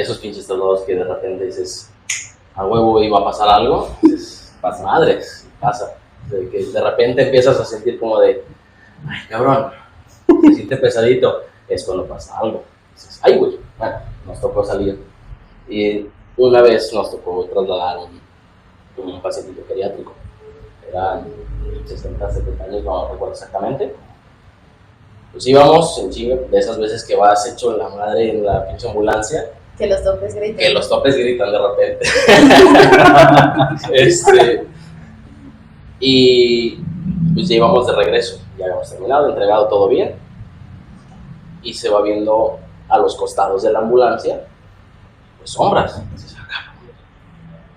esos pinches traslados que de repente dices, a huevo iba a pasar algo, dices, pasa madres, pasa. De que de repente empiezas a sentir como de, ay cabrón, se siente pesadito, es cuando pasa algo. Dices, ay güey, bueno, nos tocó salir. Y una vez nos tocó trasladar un pacientito geriátrico. Eran 60, 70 años, no recuerdo exactamente. Pues íbamos en chinga, de esas veces que vas hecho la madre en la pinche ambulancia. Que los topes gritan. Que los topes gritan de repente. Y pues ya íbamos de regreso, ya habíamos terminado, entregado todo bien. Y se va viendo a los costados de la ambulancia, pues sombras.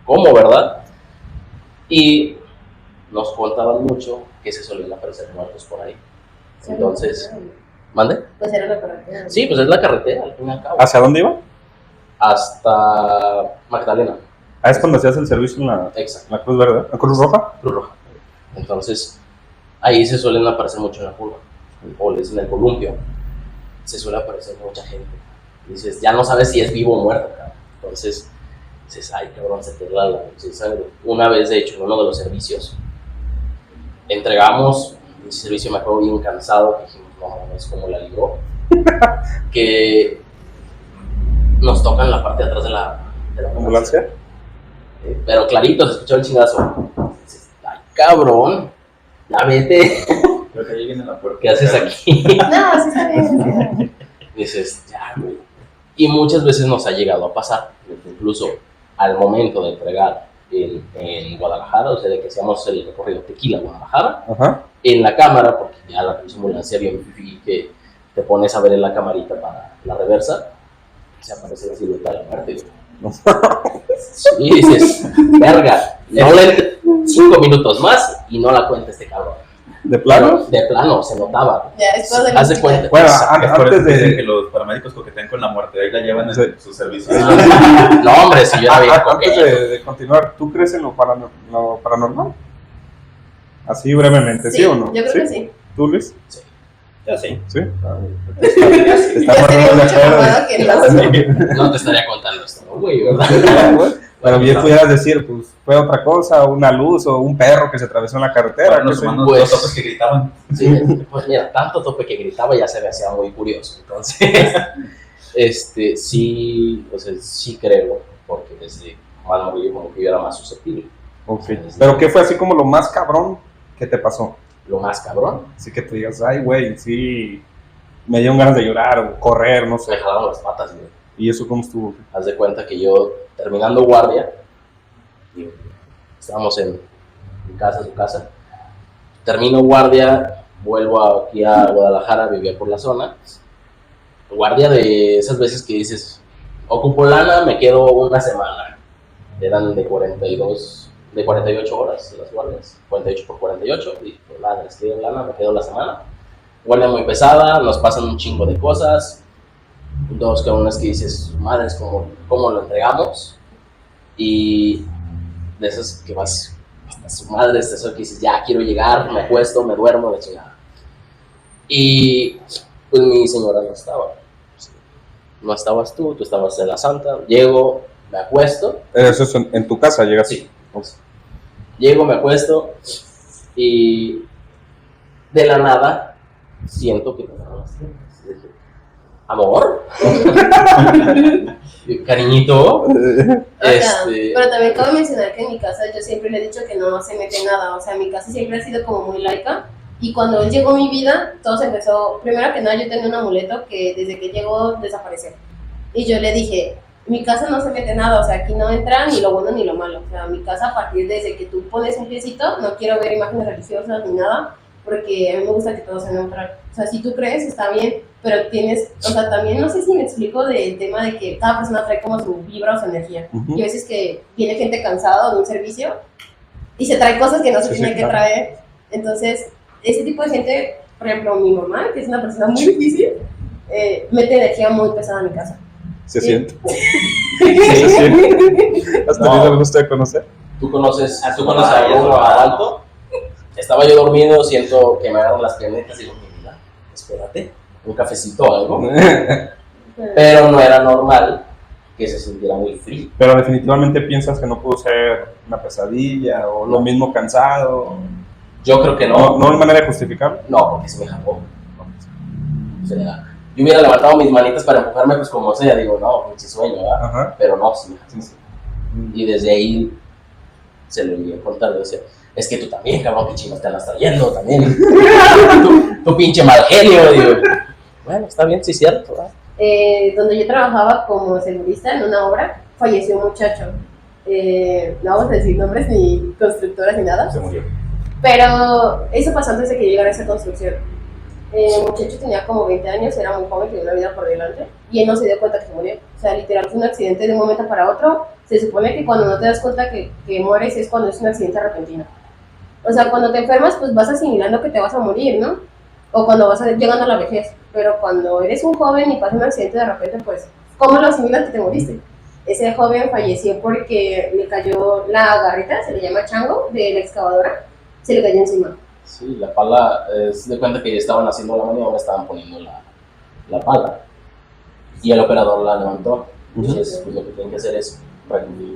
¿Cómo, verdad? Y nos contaban mucho que se solían aparecer muertos por ahí. Entonces, ¿mande? Pues era la carretera. Sí, pues es la carretera, al fin y al cabo. ¿Hacia dónde iba? Hasta Magdalena. Es cuando hacías el servicio en la Cruz Verde, ¿la Cruz Roja? Cruz Roja. Entonces, ahí se suelen aparecer mucho en la curva, o en el columpio, se suele aparecer mucha gente. Dices, ya no sabes si es vivo o muerto, cabrón. Entonces, dices, ay, cabrón, se te da la sangre. Una vez, de hecho, en uno de los servicios, entregamos, mi servicio me acuerdo bien cansado, que dijimos, no, es como la libró, que nos tocan la parte de atrás de la ambulancia. Pero clarito, se escuchó el chingazo. Dices, ay, cabrón, ya vete. Creo que ahí viene la puerta. ¿Qué haces aquí? No, sí está bien. Dices, ya, güey. Y muchas veces nos ha llegado a pasar, incluso al momento de entregar en Guadalajara, o sea, de que hacíamos el recorrido Tequila-Guadalajara, Ajá. en la cámara, porque ya la ambulancia bien que te pones a ver en la camarita para la reversa, se aparece la silueta de la muerte. Y dices, verga, no le 5 minutos más y no la cuenta este cabrón. ¿De plano? De plano, se notaba. Ya, después de Haz de cuenta. Bueno, Es por antes eso dicen que de... los paramédicos coquetean con la muerte, ahí la llevan en Sí. sus servicios. No, hombre, si yo era bien Antes coqueto. de continuar, ¿tú crees en lo paranormal? Así brevemente, ¿sí o no? Yo creo que sí. ¿Tú, Luis? Ya sí. ¿Sí? Yo Estamos sería de mucho acuerdo. mamada que no. No te estaría contando esto, güey, ¿verdad? Pero bien pudieras decir, pues fue otra cosa, una luz o un perro que se atravesó en la carretera. Bueno, qué los sé yo. humanos, Pues- los topes que gritaban. Sí, pues mira, tanto tope que gritaba ya se me hacía muy curioso. Entonces, sí, o sea, sí creo, porque desde más morrillo como que yo era más susceptible. Ok. Pero ¿qué fue así como lo más cabrón que te pasó? Lo más cabrón, Así que te digas, ay, güey, sí, me dieron ganas de llorar o correr, no sé. me jalaron las patas, güey. ¿Y eso cómo estuvo? Haz de cuenta que yo, terminando guardia, y estábamos en mi casa, su casa, termino guardia, vuelvo aquí a Guadalajara, vivía por la zona, guardia de esas veces que dices, ocupo lana, me quedo una semana, eran de 48 horas las guardias, 48 por 48, y pues nada, les quedo lana, me quedo la semana, guardia muy pesada, nos pasan un chingo de cosas, dos cabrones que dices, madres, ¿cómo lo entregamos? Y de esas que vas hasta su madre, de eso que dices, ya quiero llegar, me acuesto, me duermo, de chingada. Y pues mi señora no estaba. No estabas tú estabas en la santa. Llego, me acuesto. Eso es en tu casa, llegas. Sí. Llego, me acuesto y de la nada siento que me agarran las piernas. Amor, cariñito, Pero también cabe mencionar que en mi casa yo siempre le he dicho que no se mete nada, o sea, mi casa siempre ha sido como muy laica y cuando él llegó a mi vida, todo se empezó, primero que nada yo tenía un amuleto que desde que llegó desapareció y yo le dije, mi casa no se mete nada, o sea, aquí no entra ni lo bueno ni lo malo, o sea, mi casa a partir desde que tú pones un piecito, no quiero ver imágenes religiosas ni nada, porque a mí me gusta que todo sea neutral, o sea, si tú crees está bien, pero tienes, o sea, también no sé si me explico del tema de que cada persona trae como su vibra o su energía. Ujú. Y a veces que viene gente cansada de un servicio y se trae cosas que no se Sí, tiene que claro. traer. Entonces, ese tipo de gente, por ejemplo, mi mamá, que es una persona muy difícil, mete energía muy pesada en mi casa. Se Sí. siente. Sí. siente. ¿Has tenido el gusto de conocer? ¿Tú conoces a uno alto? Estaba yo dormido, siento que me agarran las piernitas y digo, mira, espérate, un cafecito o algo. Pero no era normal que se sintiera muy frío. Pero definitivamente piensas que no pudo ser una pesadilla o lo mismo cansado. Yo creo que No, no. no hay manera de justificarlo. No, porque se me jaló. O sea, yo hubiera levantado mis manitas para empujarme, pues como sea, digo, no, pinche sueño, ¿verdad? Ajá. Pero no, se me jaló. Y desde ahí se lo envié a contar, decía, es que tú también, cabrón, que chinos te andas trayendo también. tu pinche mal genio, digo. Bueno, está bien, sí es cierto, ¿verdad? Donde yo trabajaba como segurista en una obra, falleció un muchacho. No vamos a decir nombres ni constructoras ni nada. Se murió. Pero eso pasó antes de que yo llegara a esa construcción. El muchacho tenía como 20 años, era muy joven, tenía una vida por delante, y él no se dio cuenta que se murió. O sea, literal fue un accidente de un momento para otro. Se supone que cuando no te das cuenta que mueres es cuando es un accidente repentino. O sea, cuando te enfermas, pues vas asimilando que te vas a morir, ¿no? O cuando vas llegando a la vejez. Pero cuando eres un joven y pasa un accidente de repente, pues, ¿cómo lo asimilas que te moriste? Ese joven falleció porque le cayó la garrita, se le llama chango, de la excavadora, se le cayó encima. Sí, la pala, se de cuenta que estaban haciendo la maniobra, estaban poniendo la pala. Y el operador la levantó. Entonces, pues, lo que tienen que hacer es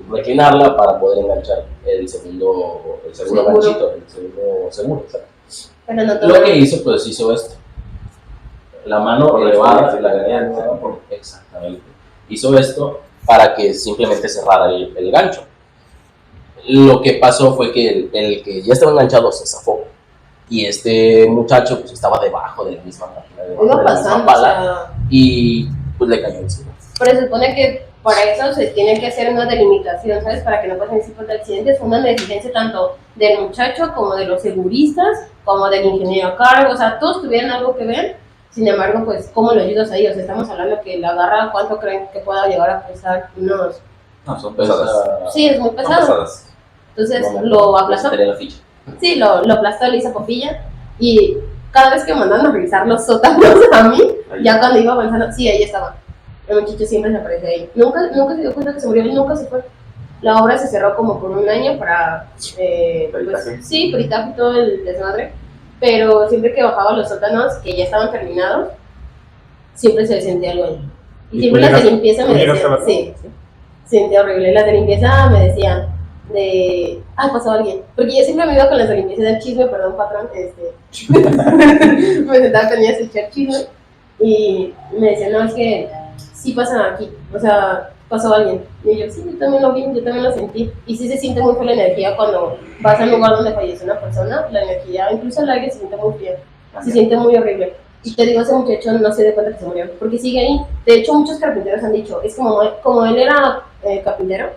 reclinarla para poder enganchar el segundo ganchito, el segundo seguro. ¿Sabes? Pero no Lo que hizo, pues hizo esto. La mano elevada, la garganta, exactamente. Hizo esto para que simplemente cerrara el gancho. Lo que pasó fue que el que ya estaba enganchado se zafó. Y este muchacho pues estaba debajo de la misma máquina, iba pasando, pala, o sea, y pues le cayó encima. pero se supone que para eso se tiene que hacer una delimitación, ¿sabes? Para que no pasen ese tipo de accidentes, una negligencia tanto del muchacho como de los seguristas, como del ingeniero a cargo, o sea, todos tuvieran algo que ver. Sin embargo, pues, ¿cómo lo ayudas a ellos? Estamos hablando que la garra, ¿cuánto creen que pueda llegar a pesar? Unos... No, son pesadas. Sí, es muy Son pesado. pesadas. Entonces, lo aplastó. Sería la ficha. Sí, lo aplastó, le hizo popilla. Y cada vez que mandaban a revisar los sótanos a mí, ya cuando iba avanzando, sí, ahí estaba. El muchacho siempre se aparece ahí. Nunca se dio cuenta que se murió, él nunca se fue. La obra se cerró como por un año para... ¿Peritaje? Sí, peritaje y todo el desmadre. Pero siempre que bajaba los sótanos, que ya estaban terminados, siempre se sentía algo ahí. Y siempre las de limpieza me decían... Sí, sentía horrible. Las de limpieza me decían pasó alguien. Porque yo siempre me iba con las de limpieza del chisme, perdón, patrón. Me sentaba con ellas a echar chisme. Y me decían, no, es que sí pasa aquí. O sea, pasó alguien. Y yo, sí, yo también lo vi, yo también lo sentí. Y sí se siente muy fea la energía cuando vas al lugar donde falleció una persona. La energía, incluso el aire se siente muy frío. Se siente muy horrible. Y te digo, ese muchacho no se dio cuenta que se murió, porque sigue ahí. De hecho, muchos carpinteros han dicho, es como él era carpintero,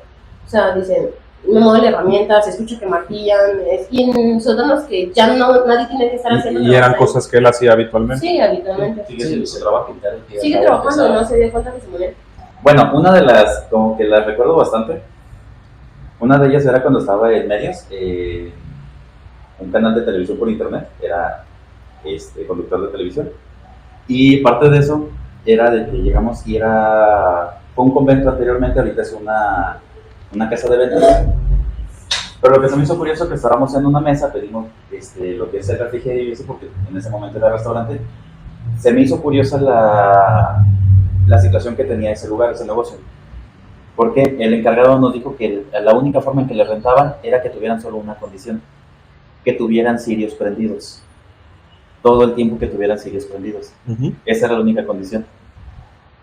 o sea, dicen, me mueven herramientas, se escucha que martillan, y en sótanos que ya nadie tiene que estar haciendo. Y eran cosas que él hacía habitualmente. Sí, habitualmente. Sí, se trabaja. Sigue trabajando, no se dio cuenta que se murió. Bueno, una de las, como que las recuerdo bastante. Una de ellas era cuando estaba en Medios, un canal de televisión por internet, era conductor de televisión. Y parte de eso era de que llegamos y fue un convento anteriormente, ahorita es una casa de eventos. Pero lo que se me hizo curioso es que estábamos en una mesa, pedimos lo que es el refrigerio y eso, porque en ese momento era restaurante. Se me hizo curiosa la situación que tenía ese lugar, ese negocio. Porque el encargado nos dijo que la única forma en que le rentaban era que tuvieran solo una condición, que tuvieran cirios prendidos. Todo el tiempo que tuvieran cirios prendidos. Esa era la única condición.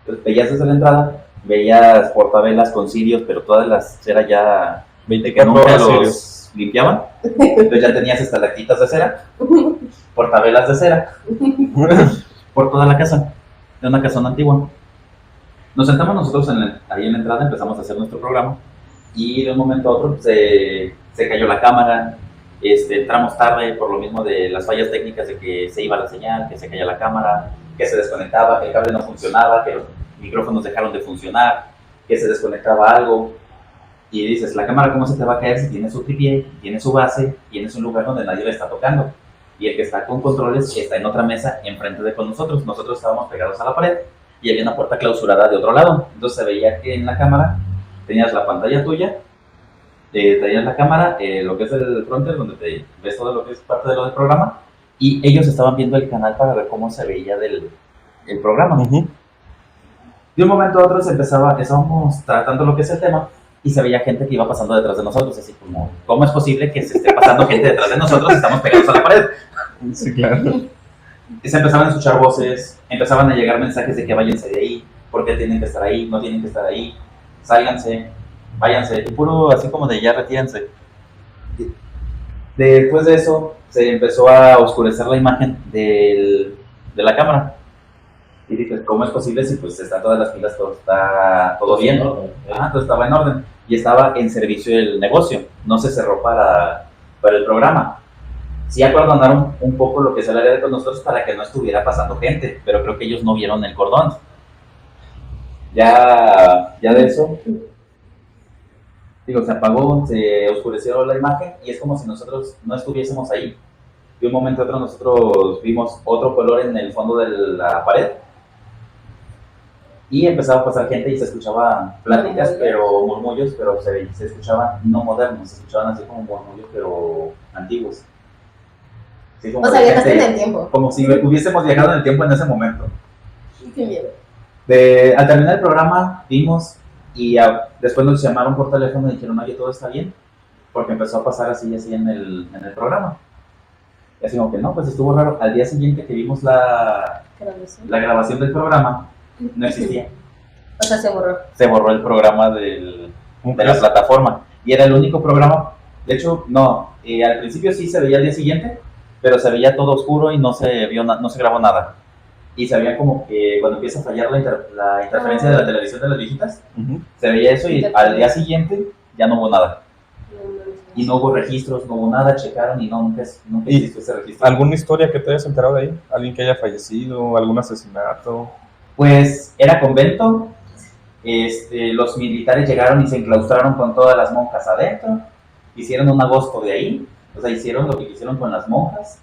Entonces veías desde la entrada, veías portavelas con cirios, pero todas las era ya 24 nunca horas los cirios. limpiaban. Entonces ya tenías estalactitas de cera, portavelas de cera, por toda la casa. Era una casona antigua. Nos sentamos nosotros ahí en la entrada, empezamos a hacer nuestro programa y de un momento a otro se cayó la cámara. Entramos tarde por lo mismo de las fallas técnicas de que se iba la señal, que se caía la cámara, que se desconectaba, que el cable no funcionaba, que los micrófonos dejaron de funcionar, que se desconectaba algo. Y dices, ¿la cámara cómo se te va a caer si tiene su tripié, tiene su base, tienes un lugar donde nadie le está tocando? Y el que está con controles está en otra mesa enfrente de con nosotros. Nosotros estábamos pegados a la pared y había una puerta clausurada de otro lado. Entonces se veía que en la cámara tenías la pantalla tuya, traías la cámara, lo que es el fronter, donde te ves todo lo que es parte de lo del programa, y ellos estaban viendo el canal para ver cómo se veía el programa. De un momento a otro estábamos tratando lo que es el tema y se veía gente que iba pasando detrás de nosotros, así como, ¿cómo es posible que se esté pasando gente detrás de nosotros y estamos pegados a la pared? Sí, claro. Y se empezaban a escuchar voces, empezaban a llegar mensajes de que váyanse de ahí, porque tienen que estar ahí, no tienen que estar ahí, sálganse, váyanse, y puro así como de ya retírense. Después de eso se empezó a oscurecer la imagen de la cámara. Y dije, ¿cómo es posible si pues están todas las pilas, todo bien? Todo estaba en orden. Y estaba en servicio el negocio, no se cerró para el programa. Sí acordonaron un poco lo que es el área de nosotros para que no estuviera pasando gente, pero creo que ellos no vieron el cordón. Ya de eso, se apagó, se oscureció la imagen y es como si nosotros no estuviésemos ahí. De un momento a otro nosotros vimos otro color en el fondo de la pared y empezaba a pasar gente y se escuchaban pláticas, murmullos, pero se escuchaban no modernos, se escuchaban así como murmullos, pero antiguos. Sí, o sea, viajaste en el tiempo. Como si hubiésemos viajado en el tiempo en ese momento. Qué miedo. Al terminar el programa, vimos y después nos llamaron por teléfono y dijeron, oye, todo está bien, porque empezó a pasar así en el programa. Y así como que no, pues estuvo raro. Al día siguiente que vimos la grabación del programa, no existía. O sea, se borró. Se borró el programa de la plataforma. Y era el único programa. De hecho, no. Al principio sí se veía al día siguiente, pero se veía todo oscuro y no se grabó nada. Y se veía como que cuando empieza a fallar la interferencia de la televisión de las viejitas, se veía eso y al día siguiente ya no hubo nada. Y no hubo registros, no hubo nada, checaron y nunca existió ese registro. ¿Alguna historia que te hayas enterado de ahí? ¿Alguien que haya fallecido? ¿Algún asesinato? Pues era convento, los militares llegaron y se enclaustraron con todas las monjas adentro, hicieron un agosto de ahí, o sea, hicieron lo que quisieron con las monjas.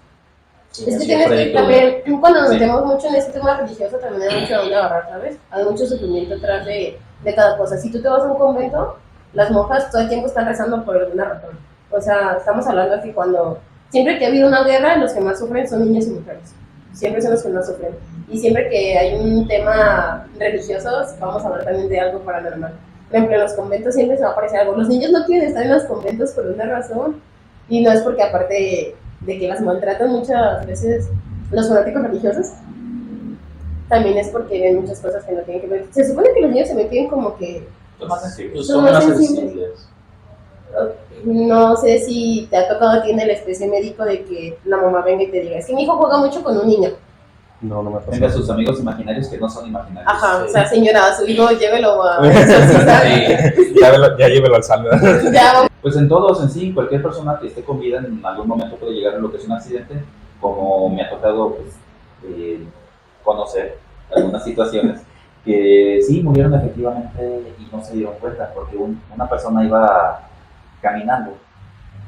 Es que tienes que también, cuando nos metemos mucho en ese tema religioso, también hay mucho donde agarrar, ¿sabes? Hay mucho sufrimiento atrás de cada cosa. Si tú te vas a un convento, las monjas todo el tiempo están rezando por alguna razón. O sea, estamos hablando que siempre que ha habido una guerra, los que más sufren son niños y mujeres. Siempre son los que más sufren. Y siempre que hay un tema religioso, vamos a hablar también de algo paranormal. Por ejemplo, en los conventos siempre se va a aparecer algo. Los niños no quieren estar en los conventos por una razón. Y no es porque aparte de que las maltratan muchas veces los fanáticos religiosos, también es porque ven muchas cosas que no tienen que ver. Se supone que los niños se meten como que Son más sensibles. No sé si te ha tocado a ti en el especie médico de que la mamá venga y te diga, es que mi hijo juega mucho con un niño. No me pasa. Tenga sus amigos imaginarios que no son imaginarios. Ajá, o sea, señora, a su hijo llévelo a exorcizar. Ya llévelo al salve. Pues en todos, en sí, cualquier persona que esté con vida en algún momento puede llegar a lo que es un accidente, como me ha tocado conocer algunas situaciones que sí murieron efectivamente y no se dieron cuenta, porque una persona iba caminando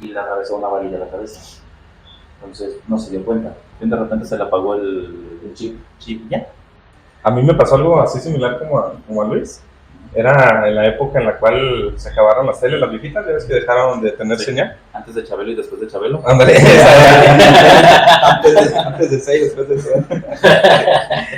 y le atravesó una varilla a la cabeza. Entonces no se dio cuenta. Y de repente se le apagó el chip ya. A mí me pasó algo así similar como a Luis. Era en la época en la cual se acabaron las teles, las viejitas, ya ves que dejaron de tener señal. Antes de Chabelo y después de Chabelo. Ándale. antes de 6, después de 6.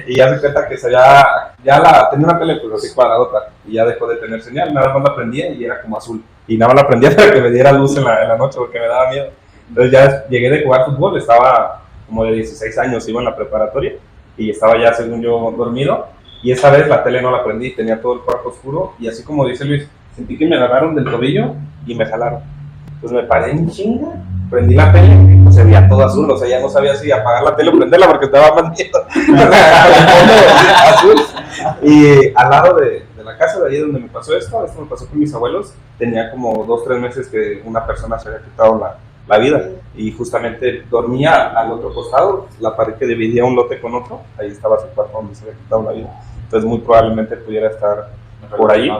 Y ya se cuenta que tenía una tele pues así cuadradota y ya dejó de tener señal. Nada más la prendía y era como azul. Y nada más la prendía para que me diera luz en la noche porque me daba miedo. Entonces ya llegué de jugar fútbol, estaba como de 16 años, iba en la preparatoria y estaba ya, según yo, dormido. Y esa vez la tele no la prendí, tenía todo el cuarto oscuro y así como dice Luis, sentí que me agarraron del tobillo y me jalaron. Entonces me paré en chinga, prendí la tele y pues se veía todo azul, o sea, ya no sabía si apagar la tele o prenderla porque estaba más miedo. Azul. Y al lado de la casa de ahí donde me pasó esto me pasó con mis abuelos, tenía como 2-3 meses que una persona se había quitado la vida y justamente dormía al otro costado, la pared que dividía un lote con otro, ahí estaba su cuarto donde se había quitado la vida. Entonces muy probablemente pudiera estar por ahí,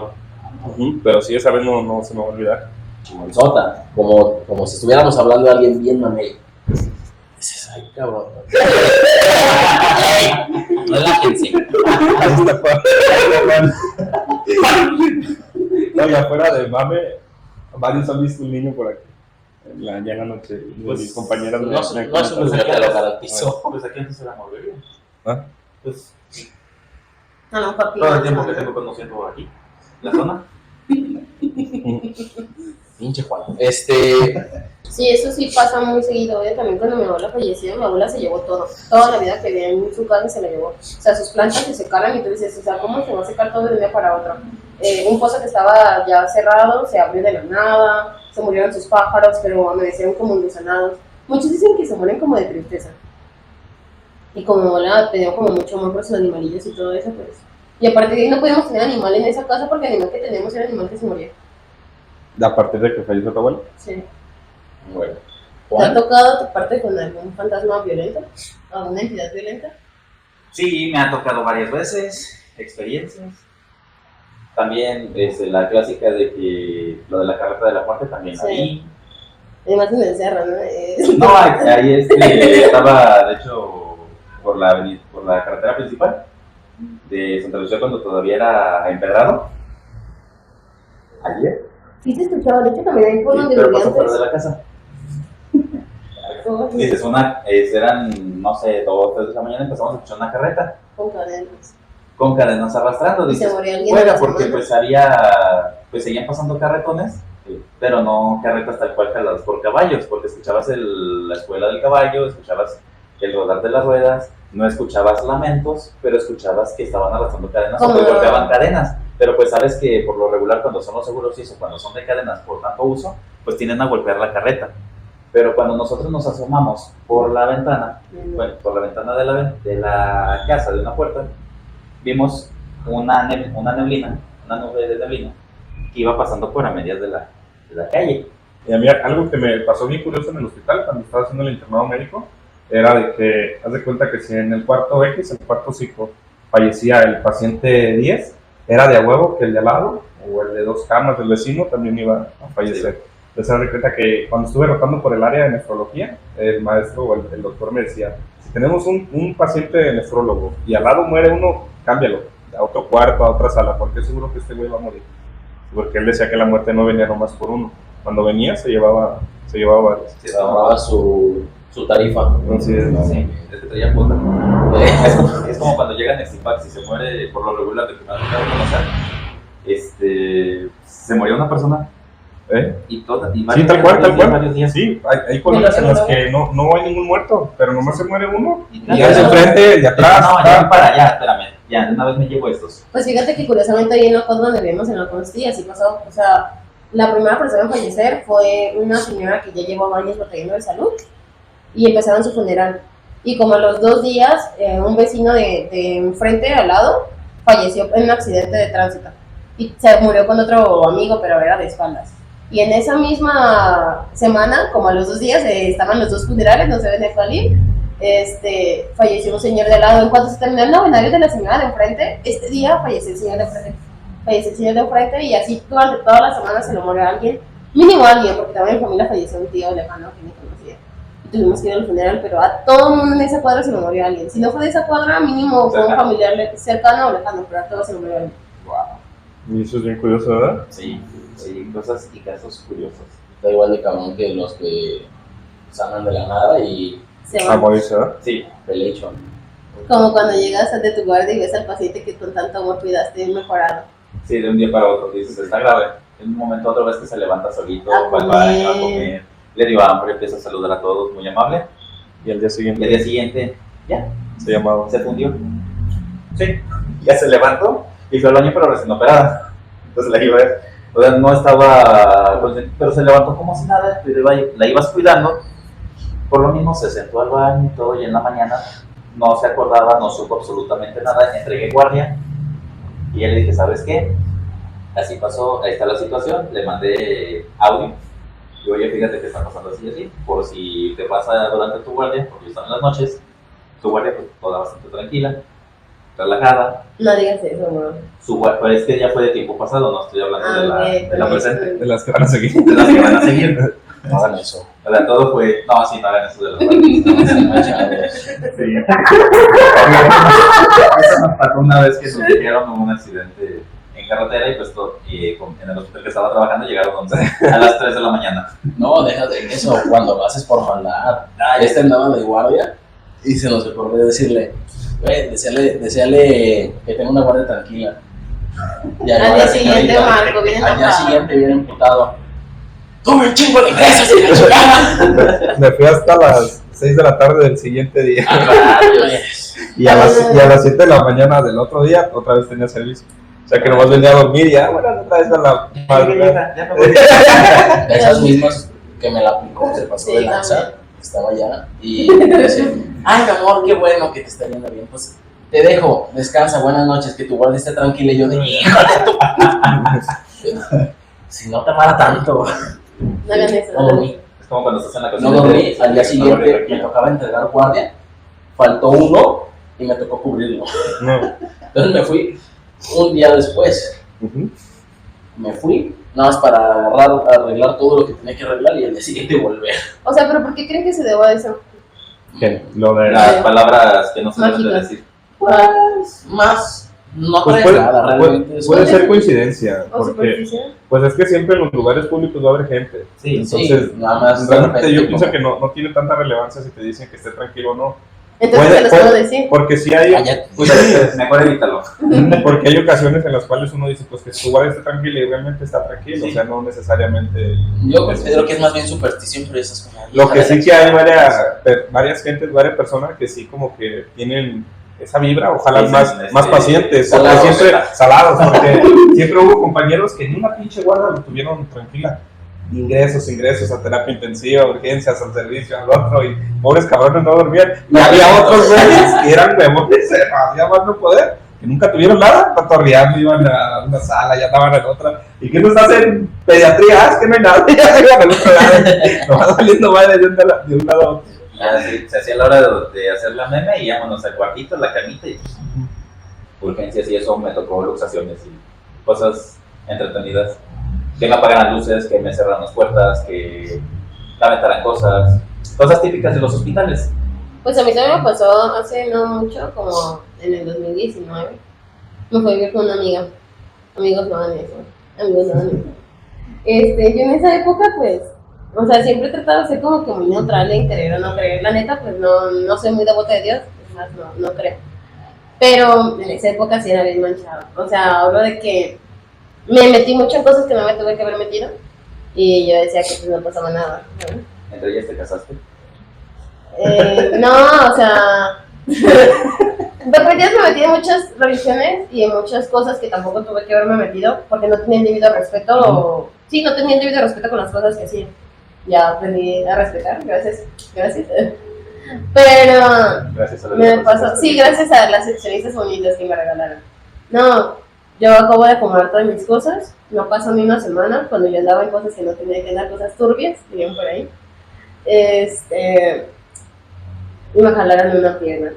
pero sí, esa vez no se me va a olvidar. Chimonzota, como si estuviéramos hablando de alguien bien mamey. Dices, ay, cabrón. Relájense. No, y afuera de mame, varios han visto un niño por aquí. Ya en la noche, pues, mis compañeras no es un lugar que lo garantizo. Pues aquí antes era Morbelio. ¿Ah? Pues A lo mejor Todo el tiempo que tengo conociendo aquí, la zona. Pinche Juan. Sí, eso sí pasa muy seguido, ¿eh? También cuando mi abuela falleció, mi abuela se llevó todo. Toda la vida que había en su casa se la llevó. O sea, sus plantas se secaron y tú dices, o sea, ¿cómo se va a secar todo de un día para otro? Un pozo que estaba ya cerrado se abrió de la nada, se murieron sus pájaros, pero amanecieron como endulzanados. Muchos dicen que se mueren como de tristeza. Y como mi abuela tenía como mucho amor por sus animalillos y todo eso, pues. Y aparte de ahí no podíamos tener animal en esa casa porque el animal que teníamos era el animal que se moría. A partir de que falleció tu abuelo. Sí. Bueno. ¿Te ha tocado toparte con algún fantasma violento? ¿Alguna entidad violenta? Sí, me ha tocado varias veces, experiencias. También la clásica de que lo de la carreta de la muerte también la vi. Además en el cerro, ¿no? No, ahí estaba, de hecho, por la carretera principal de Santa Lucía cuando todavía era empedrado. Ayer. Sí, te escuchaba, de hecho también ahí por donde Pero vivía pasó fuera de antes. la casa. Oh, Dices, eran, no sé, 2 o 3 de la mañana, empezamos a escuchar una carreta con cadenas. con cadenas arrastrando. Y se Dices, moría alguien. bueno, a la porque semana. pues seguían pasando carretones, pero no carretas tal cual jaladas por caballos, porque escuchabas la escuela del caballo, escuchabas el rodar de las ruedas, no escuchabas lamentos, pero escuchabas que estaban arrastrando cadenas o que golpeaban cadenas. Pero pues sabes que por lo regular cuando son los seguros y eso, cuando son de cadenas por tanto uso, pues tienden a golpear la carreta. Pero cuando nosotros nos asomamos por la ventana, bueno, por la ventana de la casa, de una puerta, vimos una neblina, una nube de neblina, que iba pasando por a medias de la calle. Y a mí algo que me pasó bien curioso en el hospital cuando estaba haciendo el internado médico era de que, haz de cuenta que si en el cuarto X, el cuarto 5, fallecía el paciente 10, era de a huevo que el de al lado, o el de 2 camas del vecino, también iba a fallecer. Sí. Entonces, haz de cuenta que cuando estuve rotando por el área de nefrología, el maestro o el doctor me decía, si tenemos un paciente nefrólogo y al lado muere uno, cámbialo a otro cuarto, a otra sala, porque seguro que este güey va a morir. Porque él decía que la muerte no venía nomás por uno. Cuando venía se llevaba varios. Se llevaba su tarifa. Así es. Sí, desde traía cuota. Es como cuando llega Nexipac, si se muere por lo regular de que me ha tocado conocer, se moría una persona. Y sí, tal cual. Sí, hay colonias en las que no hay ningún muerto, pero nomás se muere uno. Y ya de frente, de atrás. No, ya voy para allá, espérame. Ya, de una vez me llevo estos. Pues fíjate que curiosamente ahí en la cuadra donde vivimos en la Constilla, así pasó. O sea, la primera persona en fallecer fue una señora que ya llevaba años batallando de salud y empezaron su funeral. Y como a los 2 días, un vecino de enfrente, al lado, falleció en un accidente de tránsito. Y se murió con otro amigo, pero era de espaldas. Y en esa misma semana, como a los 2 días, estaban los 2 funerales, no se ven salir, falleció un señor de al lado. En cuanto se terminó el novenario de la señora de enfrente, este día falleció el señor de enfrente. Falleció el señor de enfrente y así durante toda la semana se lo murió a alguien, mínimo a alguien, porque también en mi familia falleció un tío lejano que ni conocía. Y tuvimos que ir al funeral, pero a todo el mundo en esa cuadra se lo murió a alguien. Si no fue de esa cuadra, mínimo fue un familiar cercano o lejano, pero a todos se lo murió a alguien. Wow. Y eso es bien curioso, ¿verdad? Sí, cosas y casos curiosos. Da igual de cabrón que los que sanan de la nada y se van. Morirse, ¿verdad? Sí. Pelechón. Como cuando llegas de tu guardia y ves al paciente que con tanto amor cuidaste mejorado. Sí, de un día para otro dices, está grave. En un momento otra vez que se levanta solito, va al baño a comer, le dio hambre, empieza a saludar a todos, muy amable. Y al día siguiente, ya, se fundió. Sí, ya se levantó y fue al baño pero recién operada. Entonces la iba a ver. O sea, no estaba consciente, pero se levantó como si nada, la ibas cuidando. Por lo mismo se sentó al baño y todo, y en la mañana no se acordaba, no supo absolutamente nada. Entregué guardia y ya le dije, ¿sabes qué? Así pasó, ahí está la situación. Le mandé audio y oye, fíjate que está pasando así y así, por si te pasa durante tu guardia, porque están en las noches, tu guardia pues toda bastante tranquila, relajada. No digas eso, bro. Pero es que ya fue de tiempo pasado, no estoy hablando de la presente. De las que van a seguir. De las que van a seguir. No hagan eso. O sea, todo fue. No, sí, no hagan eso de las guardias. Sí. Eso nos pasó una vez que nos dijeron un accidente en carretera y pues en el hospital que estaba trabajando llegaron a las 3 de la mañana. No, deja de eso, cuando lo haces por maldad. Andaba de guardia y se nos ocurrió decirle, Deseale que tenga una guardia tranquila. Y Al día siguiente, Marco, viene al día enojado. siguiente viene emputado. ¡Tuve un chingo de ingresos y la chingada! Me fui hasta las 6 de la tarde del siguiente día. Rayos. Y a las 7 de la mañana del otro día, otra vez tenía servicio. O sea que nomás venía a dormir y ya, bueno, otra vez a la madrugada. Ya me voy. De esas mismas que me la aplicó, se pasó Sí, de lanza, también. estaba allá y me dice, ay mi amor, qué bueno que te está yendo bien, pues te dejo, descansa, buenas noches, que tu guardia esté tranquila. Y yo de, hijo de tu... Si no te amara tanto. No hagan eso. No dormí, Es como cuando estás en la cocina. no dormí, al día siguiente me tocaba entregar guardia, faltó uno y me tocó cubrirlo. No. Entonces me fui un día después. Ujú. Me fui, nada más para arreglar todo lo que tenía que arreglar y al día siguiente volver. O sea, pero ¿por qué creen que se deba a eso? ¿Qué? Lo de Las palabras que no se deben de Mágicas. decir. Pues, más, no Pues traes nada, realmente. puede ser coincidencia, ¿O porque superstición? pues es que siempre en los lugares públicos va a haber gente. Sí, Entonces, nada más. realmente yo pienso que no tiene tanta relevancia si te dicen que esté tranquilo o no. Entonces se los puedo decir. Porque sí hay, Cállate. pues, sí, mejor evítalo. porque hay ocasiones en las cuales uno dice pues que su guardia esté tranquilo y realmente está tranquilo, Sí. o sea, no necesariamente. Yo considero que es más bien superstición, pero eso es como. Lo que sí que hay varias gentes, varias personas que sí como que tienen esa vibra, ojalá Sí, más pacientes, porque salados. siempre salados, porque siempre hubo compañeros que ni una pinche guarda lo tuvieron tranquila. Ingresos a terapia intensiva, urgencias, al servicio, al otro, y pobres cabrones no dormían. Y había otros güeyes que eran huevones, hacía más no poder, que nunca tuvieron nada, patorreando, iban a una sala, ya estaban en otra. ¿Y qué nos hacen? Pediatría, es que no hay nada, ya se iban al otro lado. Nos va saliendo madre de un lado a otro. Ya, sí, se hacía la hora de hacer la meme y vámonos al cuartito, la camita y urgencias y eso. Me tocó luxaciones y cosas entretenidas. Que me apagan las luces, que me cerran las puertas, que me aventaran cosas típicas de los hospitales. Pues a mí también me pasó hace no mucho, como en el 2019. Me fui a vivir con una amiga. Amigos no hagan eso. Amigos no hagan eso. Yo en esa época, pues, o sea, siempre he tratado de ser como que muy neutral en creer o no creer. La neta, pues no soy muy devota de Dios, es más, no creo. Pero en esa época sí era bien manchado. O sea, hablo de que me metí mucho en cosas que no me tuve que haber metido. Y yo decía que pues no pasaba nada, ¿no? Entre ellas te casaste. No, o sea, después ya me metí en muchas religiones y en muchas cosas que tampoco tuve que haberme metido porque no tenía el debido respeto. Sí, no tenía el debido respeto con las cosas que hacía. Ya aprendí a respetar, gracias. Pero Gracias a me pasó, sí, gracias a las experiencias bonitas que me regalaron. No, yo acabo de acomodar todas mis cosas, no pasó ni una semana cuando yo andaba en cosas que no tenía que andar, cosas turbias, dirían por ahí. Y me jalaron una pierna.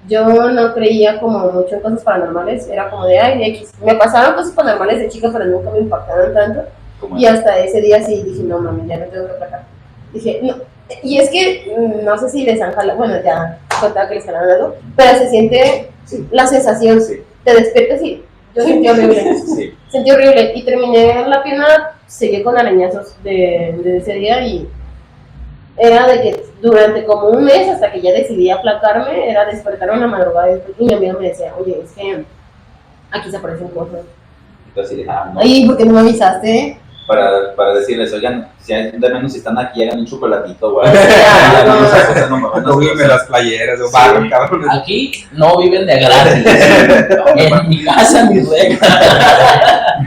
Yo no creía como mucho en cosas paranormales, era como de, ay, X. Me pasaron cosas paranormales de chica, pero nunca me impactaron tanto. Como Y hasta ese día sí dije, no mami, ya no tengo que placar. Dije, no. Y es que no sé si les han jalado, bueno, ya contaba que les jalaron algo, pero se siente la sensación, te despiertas y yo sentí horrible. Sí. Sentí horrible y terminé la pierna, seguí con arañazos de ese día y era de que durante como un mes hasta que ya decidí aplacarme, era despertarme en la madrugada y mi amiga me decía, oye, es que aquí se aparecen cosas. Entonces, no. Ay, ¿por qué no me avisaste? Para decirles, oigan, si hay, de menos si están aquí, hagan un chocolatito, güey. Ya, no. Esas cosas no me van a No viven en las playeras, o barro, cabrones. Aquí no viven de gratis. En mi casa, mi regla.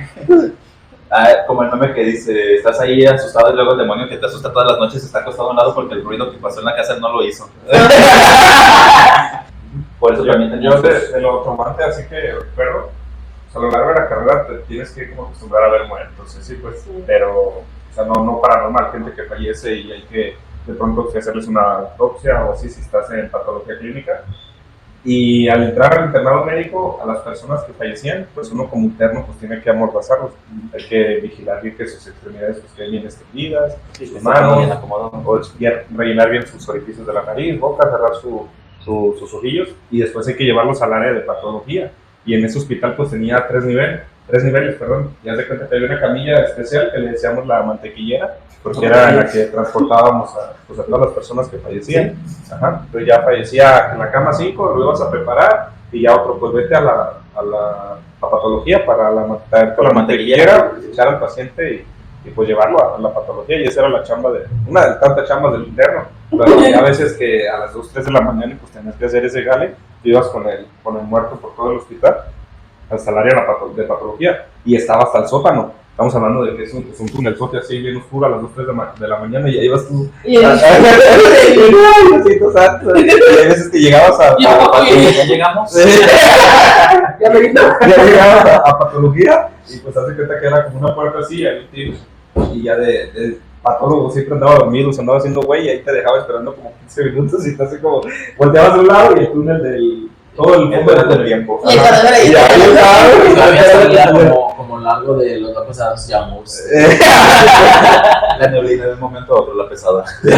Como el meme que dice, estás ahí asustado y luego el demonio que te asusta todas las noches está acostado a un lado porque el ruido que pasó en la casa no lo hizo. Por eso también Yo teníamos... de lo traumante, así que recuerdo, a lo largo de la carrera te tienes que como acostumbrar a ver muertos, sí, pues, Sí. pero, o sea, no paranormal, gente que fallece y hay que de pronto que hacerles una autopsia o así si estás en patología clínica. Y al entrar al internado médico, a las personas que fallecían, pues uno como interno pues tiene que amordazarlos, hay que vigilar bien que sus extremidades pues, estén bien extendidas, sus manos, o rellenar bien sus orificios de la nariz, boca, cerrar sus ojillos, y después hay que llevarlos al área de patología. Y en ese hospital pues tenía 3 niveles, 3 niveles, perdón. Y haz de cuenta que había una camilla especial que le decíamos la mantequillera, porque era en la que transportábamos a todas las personas que fallecían. Ajá. Entonces ya fallecía en la cama 5, lo ibas a preparar y ya otro, pues vete a la patología para traer con la mantequillera, echar al paciente y pues llevarlo a la patología. Y esa era la chamba una de tantas chambas del interno. Pero a veces que a las 2, 3 de la mañana pues tenías que hacer ese jale, ibas con el muerto por todo el hospital hasta el área de patología y estaba hasta el sótano. Estamos hablando de que es un tunelzote así bien oscuro a las 2, 3 de la mañana y ahí vas tú. Y hay veces que llegabas ¿Ya llegamos? ya llegabas a patología y pues hace cuenta que era como una puerta así y había un tiro. Y ya de patólogo siempre andaba dormido, se andaba haciendo güey y ahí te dejaba esperando como 15 minutos y te así como volteabas de un lado y el túnel todo el fondo del tiempo. Y el cadáver ahí. Todavía salía como largo de los locos a los llamos. La neblina de un momento a otro, la pesada. Y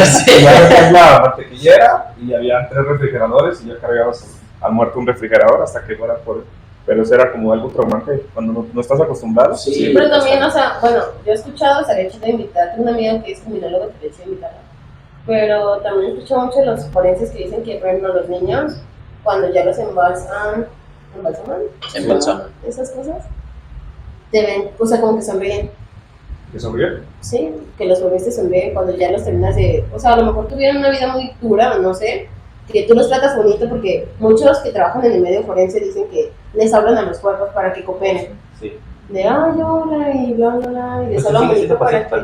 ya después la mantequillera y había 3 refrigeradores y ya cargabas al muerto un refrigerador hasta que fuera por él. Pero eso era como algo traumante cuando no estás acostumbrado. Sí, pero también, o sea, bueno, yo he escuchado, sería hecho de invitar, tengo una amiga que es criminóloga que le decía invitarla. Pero también he escuchado mucho de los forenses que dicen que, por ejemplo, los niños, cuando ya los embalsaman, esas cosas, te ven, o sea, como que sonríen. ¿Que sonríe? Sí, que los bebés te sonríen cuando ya los terminas o sea, a lo mejor tuvieron una vida muy dura, no sé, que tú los tratas bonito porque muchos que trabajan en el medio forense dicen que les hablan a los cuerpos para que cooperen. Sí. De, llora y bla, bla, bla, y les hablan bonito para que...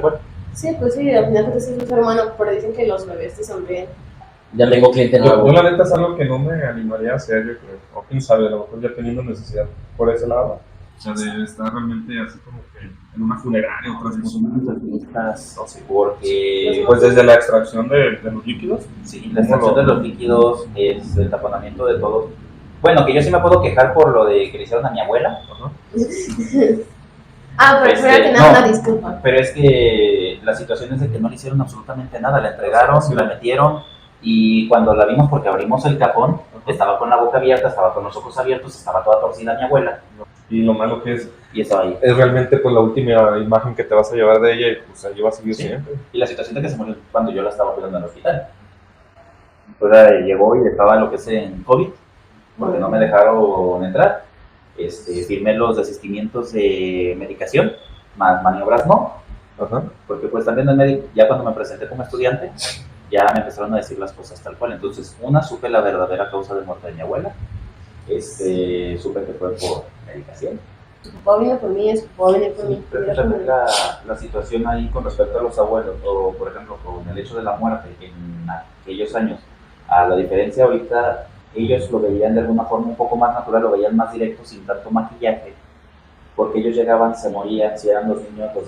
Sí, pues sí, al final pues es un ser humano, pero dicen que los bebés te sonríen. Ya tengo cliente nuevo. Yo la neta es algo que no me animaría a hacer, yo creo. O quién sabe, a lo mejor ya teniendo necesidad por ese lado. O sea, de estar realmente así como que en una funeraria o transfusionistas, no sé, porque... Pues desde la extracción de los líquidos. Sí, la extracción de los líquidos, es el taponamiento de todo. Bueno, que yo sí me puedo quejar por lo de que le hicieron a mi abuela. Pero espera que nada, una disculpa. Pero es que la situación es de que no le hicieron absolutamente nada, la entregaron, la metieron. Y cuando la vimos, porque abrimos el cajón, estaba con la boca abierta, estaba con los ojos abiertos, estaba toda torcida mi abuela. Y lo malo que y estaba ahí. Es realmente pues la última imagen que te vas a llevar de ella y pues ahí va a seguir siempre. Y la situación de que se murió cuando yo la estaba cuidando en el hospital. Entonces llegó y estaba lo que es en COVID, porque no me dejaron entrar. Firmé los desistimientos de medicación, más maniobras no. Porque pues también el médico, ya cuando me presenté como estudiante, ya me empezaron a decir las cosas tal cual. Entonces, supe la verdadera causa de muerte de mi abuela. Supe que fue por medicación. Su papá vino por mí, su papá vino por mí. También la situación ahí con respecto a los abuelos, o por ejemplo, con el hecho de la muerte en aquellos años, a la diferencia ahorita, ellos lo veían de alguna forma un poco más natural, lo veían más directo, sin tanto maquillaje, porque ellos llegaban, se morían, si eran los niños, los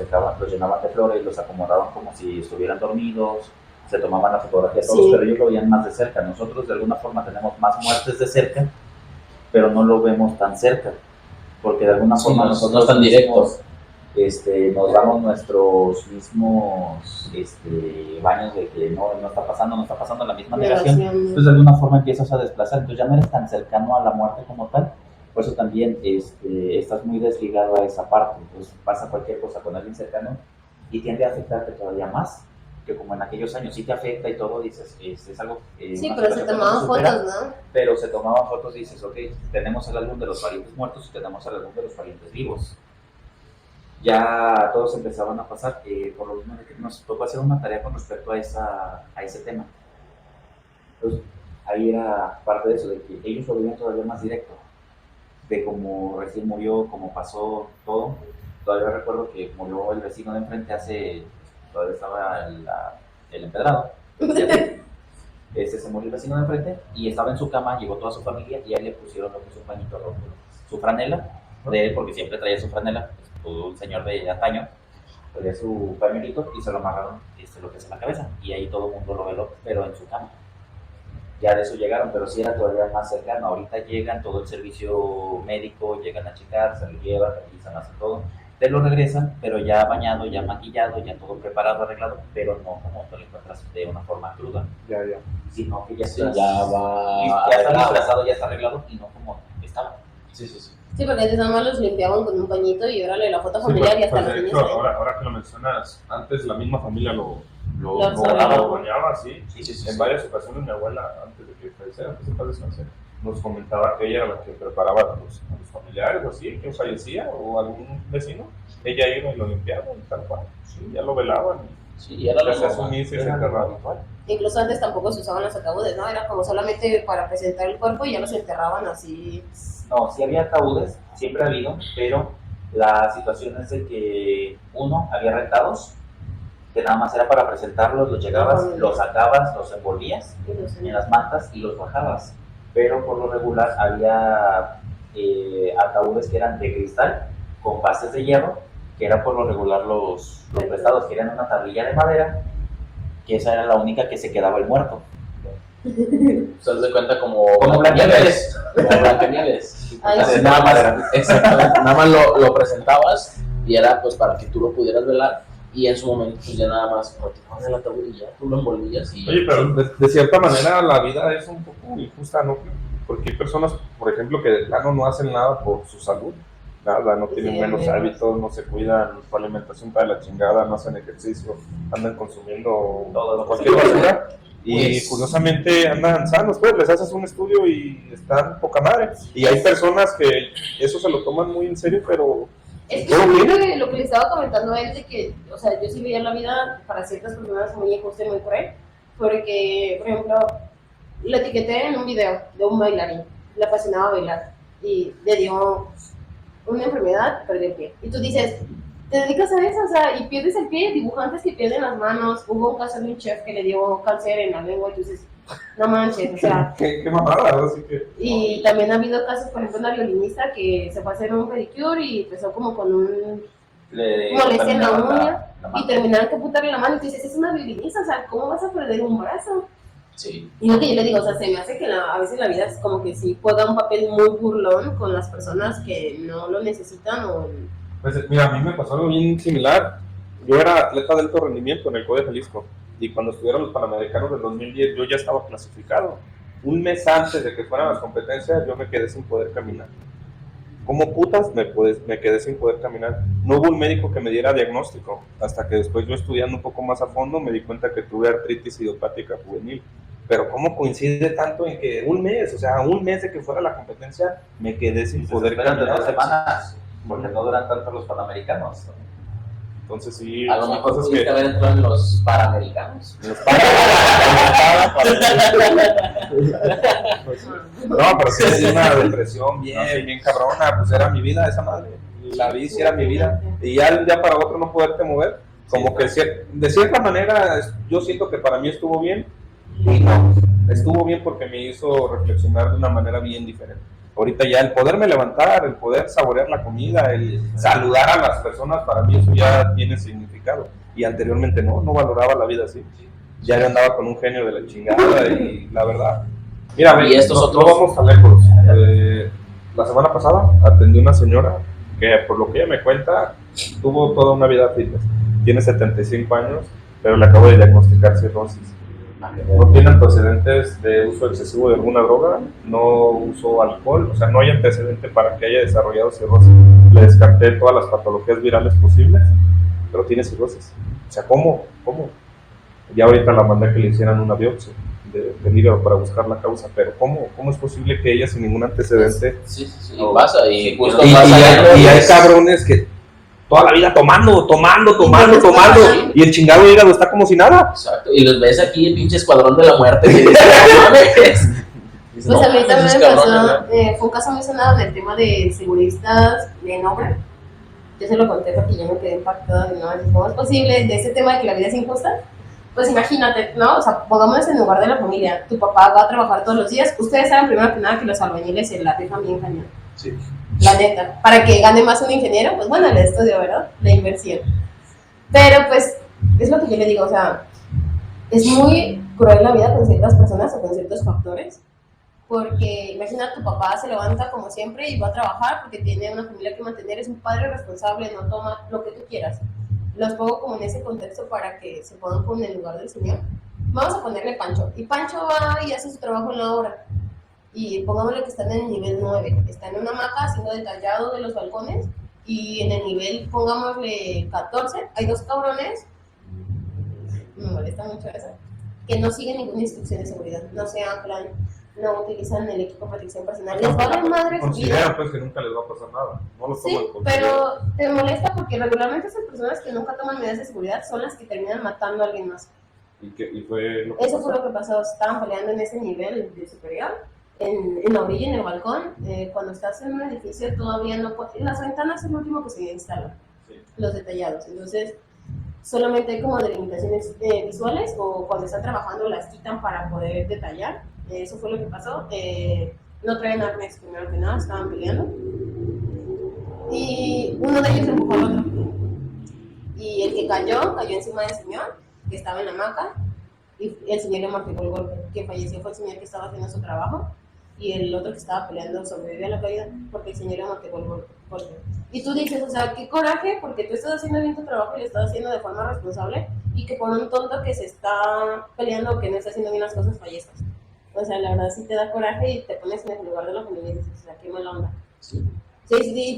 llenaban de flores, los acomodaban como si estuvieran dormidos, se tomaban la fotografía todos, sí. Pero ellos lo veían más de cerca. Nosotros de alguna forma tenemos más muertes de cerca, pero no lo vemos tan cerca, porque de alguna forma nosotros no tan directos. Nos damos nuestros mismos baños de que no está pasando la misma negación. Entonces de alguna forma empiezas a desplazar, entonces ya no eres tan cercano a la muerte como tal. Por eso también estás muy desligado a esa parte. Entonces pasa cualquier cosa con alguien cercano y tiende a afectarte todavía más que como en aquellos años. Sí te afecta y todo, dices, es algo... sí, pero se tomaban fotos, ¿no? Pero se tomaban fotos y dices, ok, tenemos el álbum de los parientes muertos y tenemos el álbum de los parientes vivos. Ya todos empezaban a pasar, por lo mismo de que nos tocó hacer una tarea con respecto a ese tema. Entonces, ahí era parte de eso, de que ellos lo veían todavía más directo, de cómo recién murió, cómo pasó todo. Todavía recuerdo que murió el vecino de enfrente todavía estaba el empedrado. Se murió el vecino de enfrente y estaba en su cama, llegó toda su familia y ahí le pusieron lo que es un pañito rojo, su franela, de él, porque siempre traía su franela, un señor de antaño, traía su pañuelito y se lo amarraron lo que es en la cabeza y ahí todo el mundo lo veló, pero en su cama. Ya de eso llegaron, pero sí era todavía más cercano. Ahorita llegan todo el servicio médico, llegan a checar, se lo llevan, revisan, hacen todo, te lo regresan, pero ya bañado, ya maquillado, ya todo preparado, arreglado, pero no como te lo encuentras de una forma cruda. Ya. Sino que ya está disfrazado, ya está arreglado y no como estaba. Sí, sí, sí. Sí, porque antes nada más los limpiaban con un pañito y órale la foto familiar y hasta los de niños. hecho, ahora que lo mencionas, antes la misma familia lo sabía. bañaba, sí. Sí. En varias ocasiones mi abuela, antes de que falleciera, antes de paz descanse, nos comentaba que ella era la que preparaba a los familiares o así, quien fallecía o algún vecino, ella iba y lo limpiaba y tal cual. Sí, ya lo velaban. Sí, era Ya lo se normal. asumía y se enterraba igual. Incluso antes tampoco se usaban los ataúdes, ¿no? Era como solamente para presentar el cuerpo y ya los enterraban así. No, sí había ataúdes, siempre ha habido, pero la situación es de que uno, había rentados, que nada más era para presentarlos, los llegabas, los sacabas, los envolvías en las mantas y los bajabas. Pero por lo regular había ataúdes que eran de cristal con bases de hierro, que eran por lo regular los prestados, que eran una tablilla de madera, que esa era la única que se quedaba el muerto. Se das de cuenta como Blancanieves. Como Blancanieves. Ay, sí. Nada más, exactamente, nada más lo presentabas y era pues para que tú lo pudieras velar y en su momento pues ya nada más retiraban el ataúd y ya tú lo envolvías y... Oye, pero de cierta manera la vida es un poco injusta, ¿no? Porque hay personas, por ejemplo, que de plano no hacen nada por su salud. Nada, no tienen Sí, buenos amigos. hábitos, no se cuidan, su alimentación está de la chingada, no hacen ejercicio, andan consumiendo cualquier basura y Pues- curiosamente andan sanos, pues les haces un estudio y están poca madre. Y hay personas que eso se lo toman muy en serio, pero Es que lo que le estaba comentando a él de que, o sea, yo sí veía la vida para ciertas personas muy injusta y muy cruel, porque, por ejemplo, lo etiqueté en un video de un bailarín, le apasionaba bailar y le dio una enfermedad, perdió el pie. Y tú dices, te dedicas a eso, o sea, y pierdes el pie, dibujantes que pierden las manos, hubo un caso de un chef que le dio cáncer en la lengua, y tú dices, no manches, o sea, qué mamada, ¿no? Así que y también ha habido casos, por ejemplo, una violinista que se fue a hacer un pedicure y empezó como con un molestia en la uña y terminaron que putarle la mano y tú dices, es una violinista, o sea, ¿cómo vas a perder un brazo? Sí. Y lo que yo le digo, o sea, se me hace que a veces la vida es como que sí juega un papel muy burlón con las personas que no lo necesitan o... pues mira, a mí me pasó algo bien similar. Yo era atleta de alto rendimiento en el COE de Jalisco y cuando estuvieron los Panamericanos del 2010 yo ya estaba clasificado. Un mes antes de que fueran las competencias yo me quedé sin poder caminar. ¿Cómo putas me quedé sin poder caminar? No hubo un médico que me diera diagnóstico, hasta que después yo estudiando un poco más a fondo me di cuenta que tuve artritis idiopática juvenil. Pero ¿cómo coincide tanto en que un mes, o sea, un mes de que fuera la competencia, me quedé sin poder Durante caminar? 2 semanas, porque no duran tanto los Panamericanos. Entonces sí, a lo son mejor cosas pudiste haber entrado en los Panamericanos. No, pero sí es una depresión bien cabrona, pues era mi vida esa madre. La vi, sí era mi vida. Y ya de un día para otro no poderte mover, como que de cierta manera yo siento que para mí estuvo bien y no, estuvo bien porque me hizo reflexionar de una manera bien diferente. Ahorita ya el poderme levantar, el poder saborear la comida, el saludar a las personas, para mí eso ya tiene significado. Y anteriormente no valoraba la vida así. Ya yo andaba con un genio de la chingada y la verdad. Mira, Y estos otros- no vamos tan lejos. La semana pasada atendí a una señora que, por lo que ella me cuenta, tuvo toda una vida fitness. Tiene 75 años, pero le acabo de diagnosticar cirrosis. No tiene antecedentes de uso excesivo de alguna droga, no usó alcohol, o sea, no hay antecedente para que haya desarrollado cirrosis. Le descarté todas las patologías virales posibles, pero tiene cirrosis. O sea, ¿cómo? Ya ahorita la mandé a que le hicieran una biopsia del hígado para buscar la causa, pero ¿cómo es posible que ella sin ningún antecedente? Sí. Y pasa, y justo Y pasa hay cabrones que toda la vida tomando, y el chingado hígado está como si nada. Exacto, y los ves aquí el pinche escuadrón de la muerte. Que dices, "No mames". Dices, Pues a mí "No, también esos me pasó, cabrones, ¿no?". fue un caso muy sonado en el tema de seguristas en obra. Yo se lo conté porque yo me quedé impactada de no, ¿cómo es posible? De ese tema de que la vida es injusta. Pues imagínate, ¿no? O sea, pongámonos en lugar de la familia. Tu papá va a trabajar todos los días. Ustedes saben primero que nada que los albañiles se la rifan bien cañón. Sí. La neta. Para que gane más un ingeniero, pues bueno, el estudio, ¿verdad? La inversión. Pero pues, es lo que yo le digo, o sea, es muy cruel la vida con ciertas personas o con ciertos factores. Porque imagina, tu papá se levanta como siempre y va a trabajar porque tiene una familia que mantener, es un padre responsable, no toma lo que tú quieras. Los pongo como en ese contexto para que se pongan como en el lugar del Señor. Vamos a ponerle Pancho. Y Pancho va y hace su trabajo en la obra. y pongámosle que están en el nivel 9, están en una hamaca haciendo detallado de los balcones, y en el nivel, pongámosle 14, hay 2 cabrones, me molesta mucho eso, que no siguen ninguna instrucción de seguridad, no se anclan, no utilizan el equipo de protección personal, les vale madre su vida. Consideran pues que nunca les va a pasar nada, no lo toman Sí, en consideración. pero te molesta porque regularmente esas personas que nunca toman medidas de seguridad son las que terminan matando a alguien más. Y fue lo que Eso pasó. fue lo que pasó, estaban peleando en ese nivel de superior, en la orilla, en el balcón. Cuando estás en un edificio todavía no puedes, las ventanas es lo último que se instala, Sí. los detallados, entonces solamente hay como delimitaciones visuales, o cuando están trabajando las quitan para poder detallar. Eso fue lo que pasó. No traen armas, primero que nada, estaban peleando y uno de ellos empujó al otro, y el que cayó encima del señor que estaba en la hamaca, y el señor le marcó el golpe. Quien falleció fue el señor que estaba haciendo su trabajo, y el otro que estaba peleando sobrevivió a la caída porque el señor le marcó el golpe. Y tú dices, o sea, qué coraje, porque tú estás haciendo bien tu trabajo y lo estás haciendo de forma responsable, y que por un tonto que se está peleando o que no está haciendo bien las cosas fallezcas. O sea, la verdad sí te da coraje y te pones en el lugar de los que dices, o sea, qué mala onda. Sí.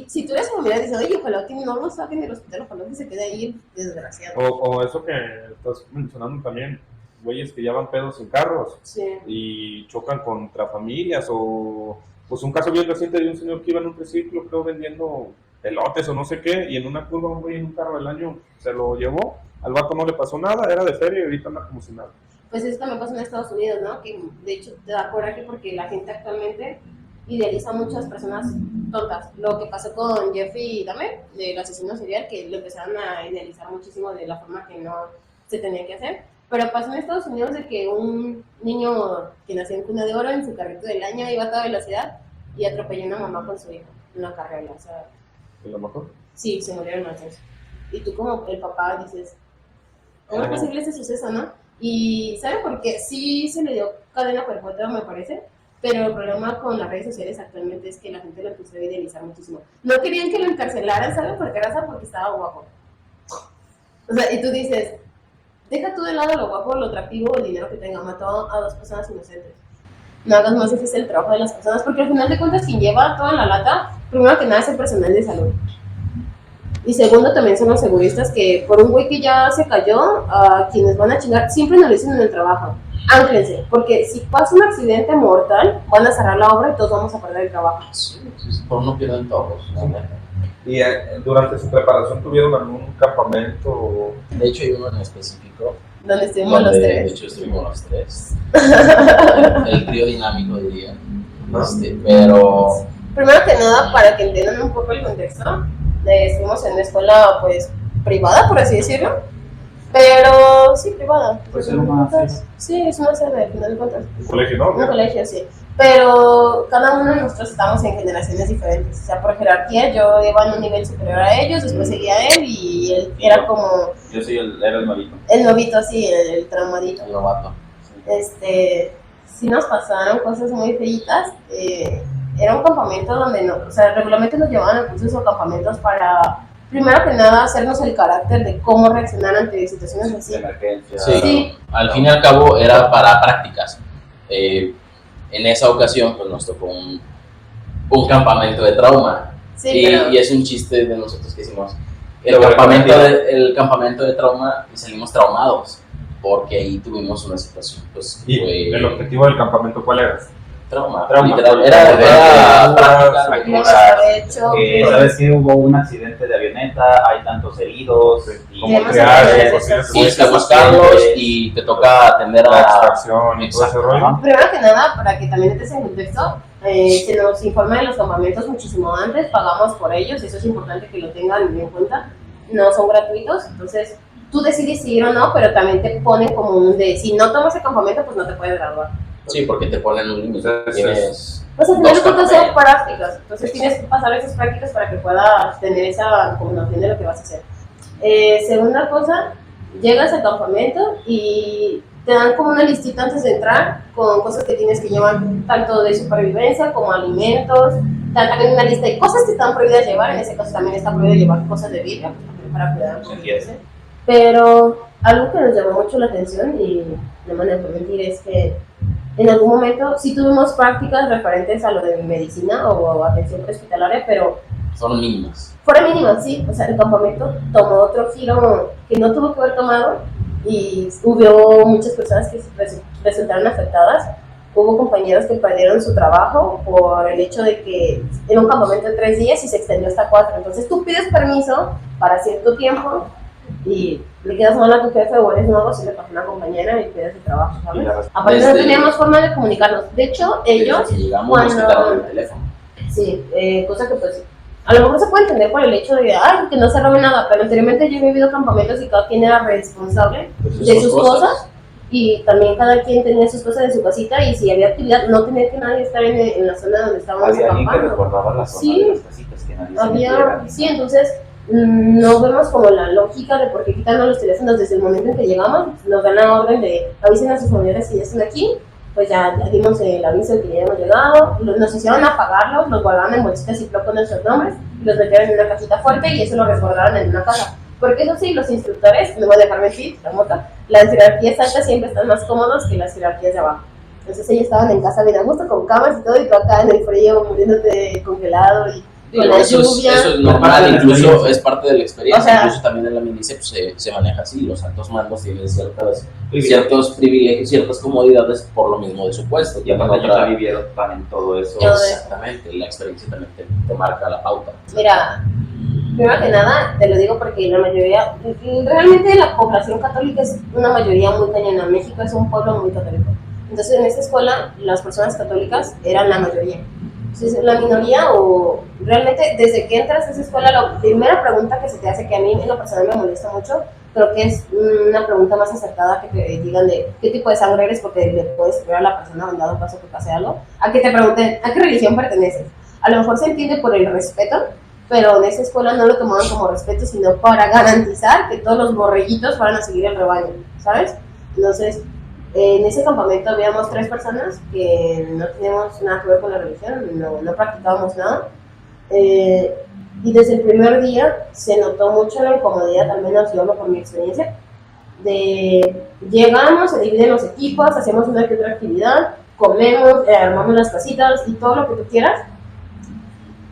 Si tú eres familiar, dices, oye, ojalá que no lo saquen del hospital, ojalá que se quede ahí, desgraciado. O eso que estás mencionando también, güeyes que llevan pedos en carros Sí. y chocan contra familias, o pues un caso bien reciente de un señor que iba en un triciclo, creo, vendiendo elotes o no sé qué, y en una curva un güey en un carro del año se lo llevó, al vato no le pasó nada, era de feria y ahorita anda como si nada. Pues eso también pasa en Estados Unidos, ¿no? Que de hecho te da coraje porque la gente actualmente idealiza a muchas personas tontas. Lo que pasó con Jeffrey Dahmer, del asesino serial, que lo empezaron a idealizar muchísimo de la forma que no se tenía que hacer. Pero pasó en Estados Unidos de que un niño que nació en cuna de oro, en su carrito del año, iba a toda velocidad y atropelló a una mamá con su hijo en una carrera. O sea, ¿Se lo mató? sí, se murieron los dos. Y tú como el papá dices, ¿cómo es posible ese suceso, no? Y ¿saben por qué? Sí se le dio cadena perpetua, me parece, pero el problema con las redes sociales actualmente es que la gente lo empezó a idealizar muchísimo. No querían que lo encarcelaran, ¿saben por qué? Porque estaba guapo. O sea, y tú dices, deja tú de lado lo guapo, lo atractivo, el dinero que tenga, mató a 2 personas inocentes. No hagas más difícil el trabajo de las personas, porque al final de cuentas quien lleva toda la lata, primero que nada es el personal de salud. Y segundo, también son los seguristas que por un güey que ya se cayó, a quienes van a chingar, siempre nos lo dicen en el trabajo. Ánclense, porque si pasa un accidente mortal, van a cerrar la obra y todos vamos a perder el trabajo. Sí, por no pierden todos. ¿Y durante su preparación tuvieron algún campamento? De hecho, hay uno en específico. Donde estuvimos los De tres. hecho, estuvimos los tres. El trío dinámico, diría. Pero Primero que nada, para que entiendan un poco el contexto, estuvimos en una escuela, pues, privada, por así decirlo. Pero sí, privada. Pues es una sede. Sí, es una sede, al final de cuentas. ¿Un colegio, no? Un colegio, sí. Pero cada uno de nosotros estamos en generaciones diferentes. O sea, por jerarquía, yo iba en un nivel superior a ellos, después seguía a él, y él era como Yo soy era el novito. el novito, así, el traumadito. el novato. Sí nos pasaron cosas muy feitas. Era un campamento donde no, o sea, regularmente nos llevaban a cursos o campamentos para, primero que nada, hacernos el carácter de cómo reaccionar ante situaciones así. De emergencia. Sí. Sí. Al fin y al cabo era para prácticas. En esa ocasión pues nos tocó un campamento de trauma. Sí, y, pero y es un chiste de nosotros que hicimos Pero el campamento de trauma, y salimos traumados porque ahí tuvimos una situación pues ¿Y fue el objetivo del campamento cuál era? trauma, Trauma. literal, era práctica. hemos hecho ¿Sabes que hubo un accidente de avioneta? Hay tantos heridos. Y ¿Cómo Hemos crear hecho posibles Tienes que Sí, sí, buscarlos y te toca atender la a extracción y todo ese Exacto. rollo? Ajá. Primero que nada, para que también estés en contexto, se nos informa de los campamentos muchísimo antes, pagamos por ellos, eso es importante que lo tengan en cuenta, no son gratuitos, entonces tú decides si ir o no, pero también te ponen como un de, si no tomas el campamento, pues no te puedes graduar. sí, porque te ponen un límite. Entonces, Tienes Pues al final de Dos cuentas son campamentos. prácticas, entonces tienes que pasar esas prácticas para que puedas tener esa como noción de lo que vas a hacer. Segunda cosa, llegas al campamento y te dan como una listita antes de entrar con cosas que tienes que llevar, tanto de supervivencia como alimentos, también una lista de cosas que están prohibidas llevar, en ese caso también está prohibido llevar cosas de vidrio para cuidar. Se entiende. Pero algo que nos llamó mucho la atención y no me dejo mentir es que En algún momento sí tuvimos prácticas referentes a lo de medicina o atención hospitalaria, pero Son mínimas. fueron mínimas, sí. O sea, el campamento tomó otro giro que no tuvo que haber tomado y hubo muchas personas que resultaron afectadas. Hubo compañeros que perdieron su trabajo por el hecho de que era un campamento de 3 días y se extendió hasta 4. Entonces tú pides permiso para cierto tiempo y le quedas mal a tu jefe o eres nuevo si le pasó una compañera y pierdes el trabajo, ¿sabes? Aparte no teníamos forma de comunicarnos. De hecho, ellos Desde que llegamos nos quitaron el teléfono. Sí, cosa que pues a lo mejor se puede entender por el hecho de que no se robe nada, pero anteriormente yo he vivido campamentos y cada quien era responsable de sus cosas y también cada quien tenía sus cosas en su casita y si había actividad no tenía que nadie estar en la zona donde estábamos Había alguien que acampando. resguardaba la zona de las casitas que nadie se metiera. Sí, entonces no vemos como la lógica de por qué quitarnos los teléfonos desde el momento en que llegamos. Nos dan la orden de avisen a sus familiares si ya están aquí, pues ya dimos el aviso de que ya hemos llegado, nos hicieron apagarlos, los guardaron en bolsitas y con nuestros nombres y los metieron en una cajita fuerte y eso lo resguardaron en una caja. Porque eso sí, los instructores, no voy a dejar mentir, las jerarquías altas siempre están más cómodos que las jerarquías de abajo. Entonces ellos estaban en casa bien a gusto con camas y todo y tú acá en el frío muriéndote congelado y con la lluvia. Eso es normal, incluso es parte de la experiencia, O sea, incluso también en la milicia pues, se maneja así, los altos mandos tienen ciertos privilegios, ciertas comodidades por lo mismo de su puesto. Y además ellos ya vivieron también todo eso. Exactamente, la experiencia también te marca la pauta. Mira, primero que nada, te lo digo porque la mayoría, realmente la población católica es una mayoría muy cañona. México es un pueblo muy católico. Entonces en esta escuela las personas católicas eran la mayoría. Entonces la minoría o realmente desde que entras a esa escuela la primera pregunta que se te hace, que a mí en lo personal me molesta mucho, creo que es una pregunta más acertada que te digan de qué tipo de sangre eres porque le puedes ver a la persona en dado caso que pase algo, a que te pregunten a qué religión perteneces. A lo mejor se entiende por el respeto, pero en esa escuela no lo tomaban como respeto, sino para garantizar que todos los borreguitos fueran a seguir el rebaño, ¿sabes? Entonces, en ese campamento habíamos 3 personas que no teníamos nada que ver con la religión, no practicábamos nada. Y desde el primer día se notó mucho la incomodidad, al menos yo por mi experiencia, de llegamos, se dividen los equipos, hacemos una que otra actividad, comemos, armamos las casitas y todo lo que tú quieras.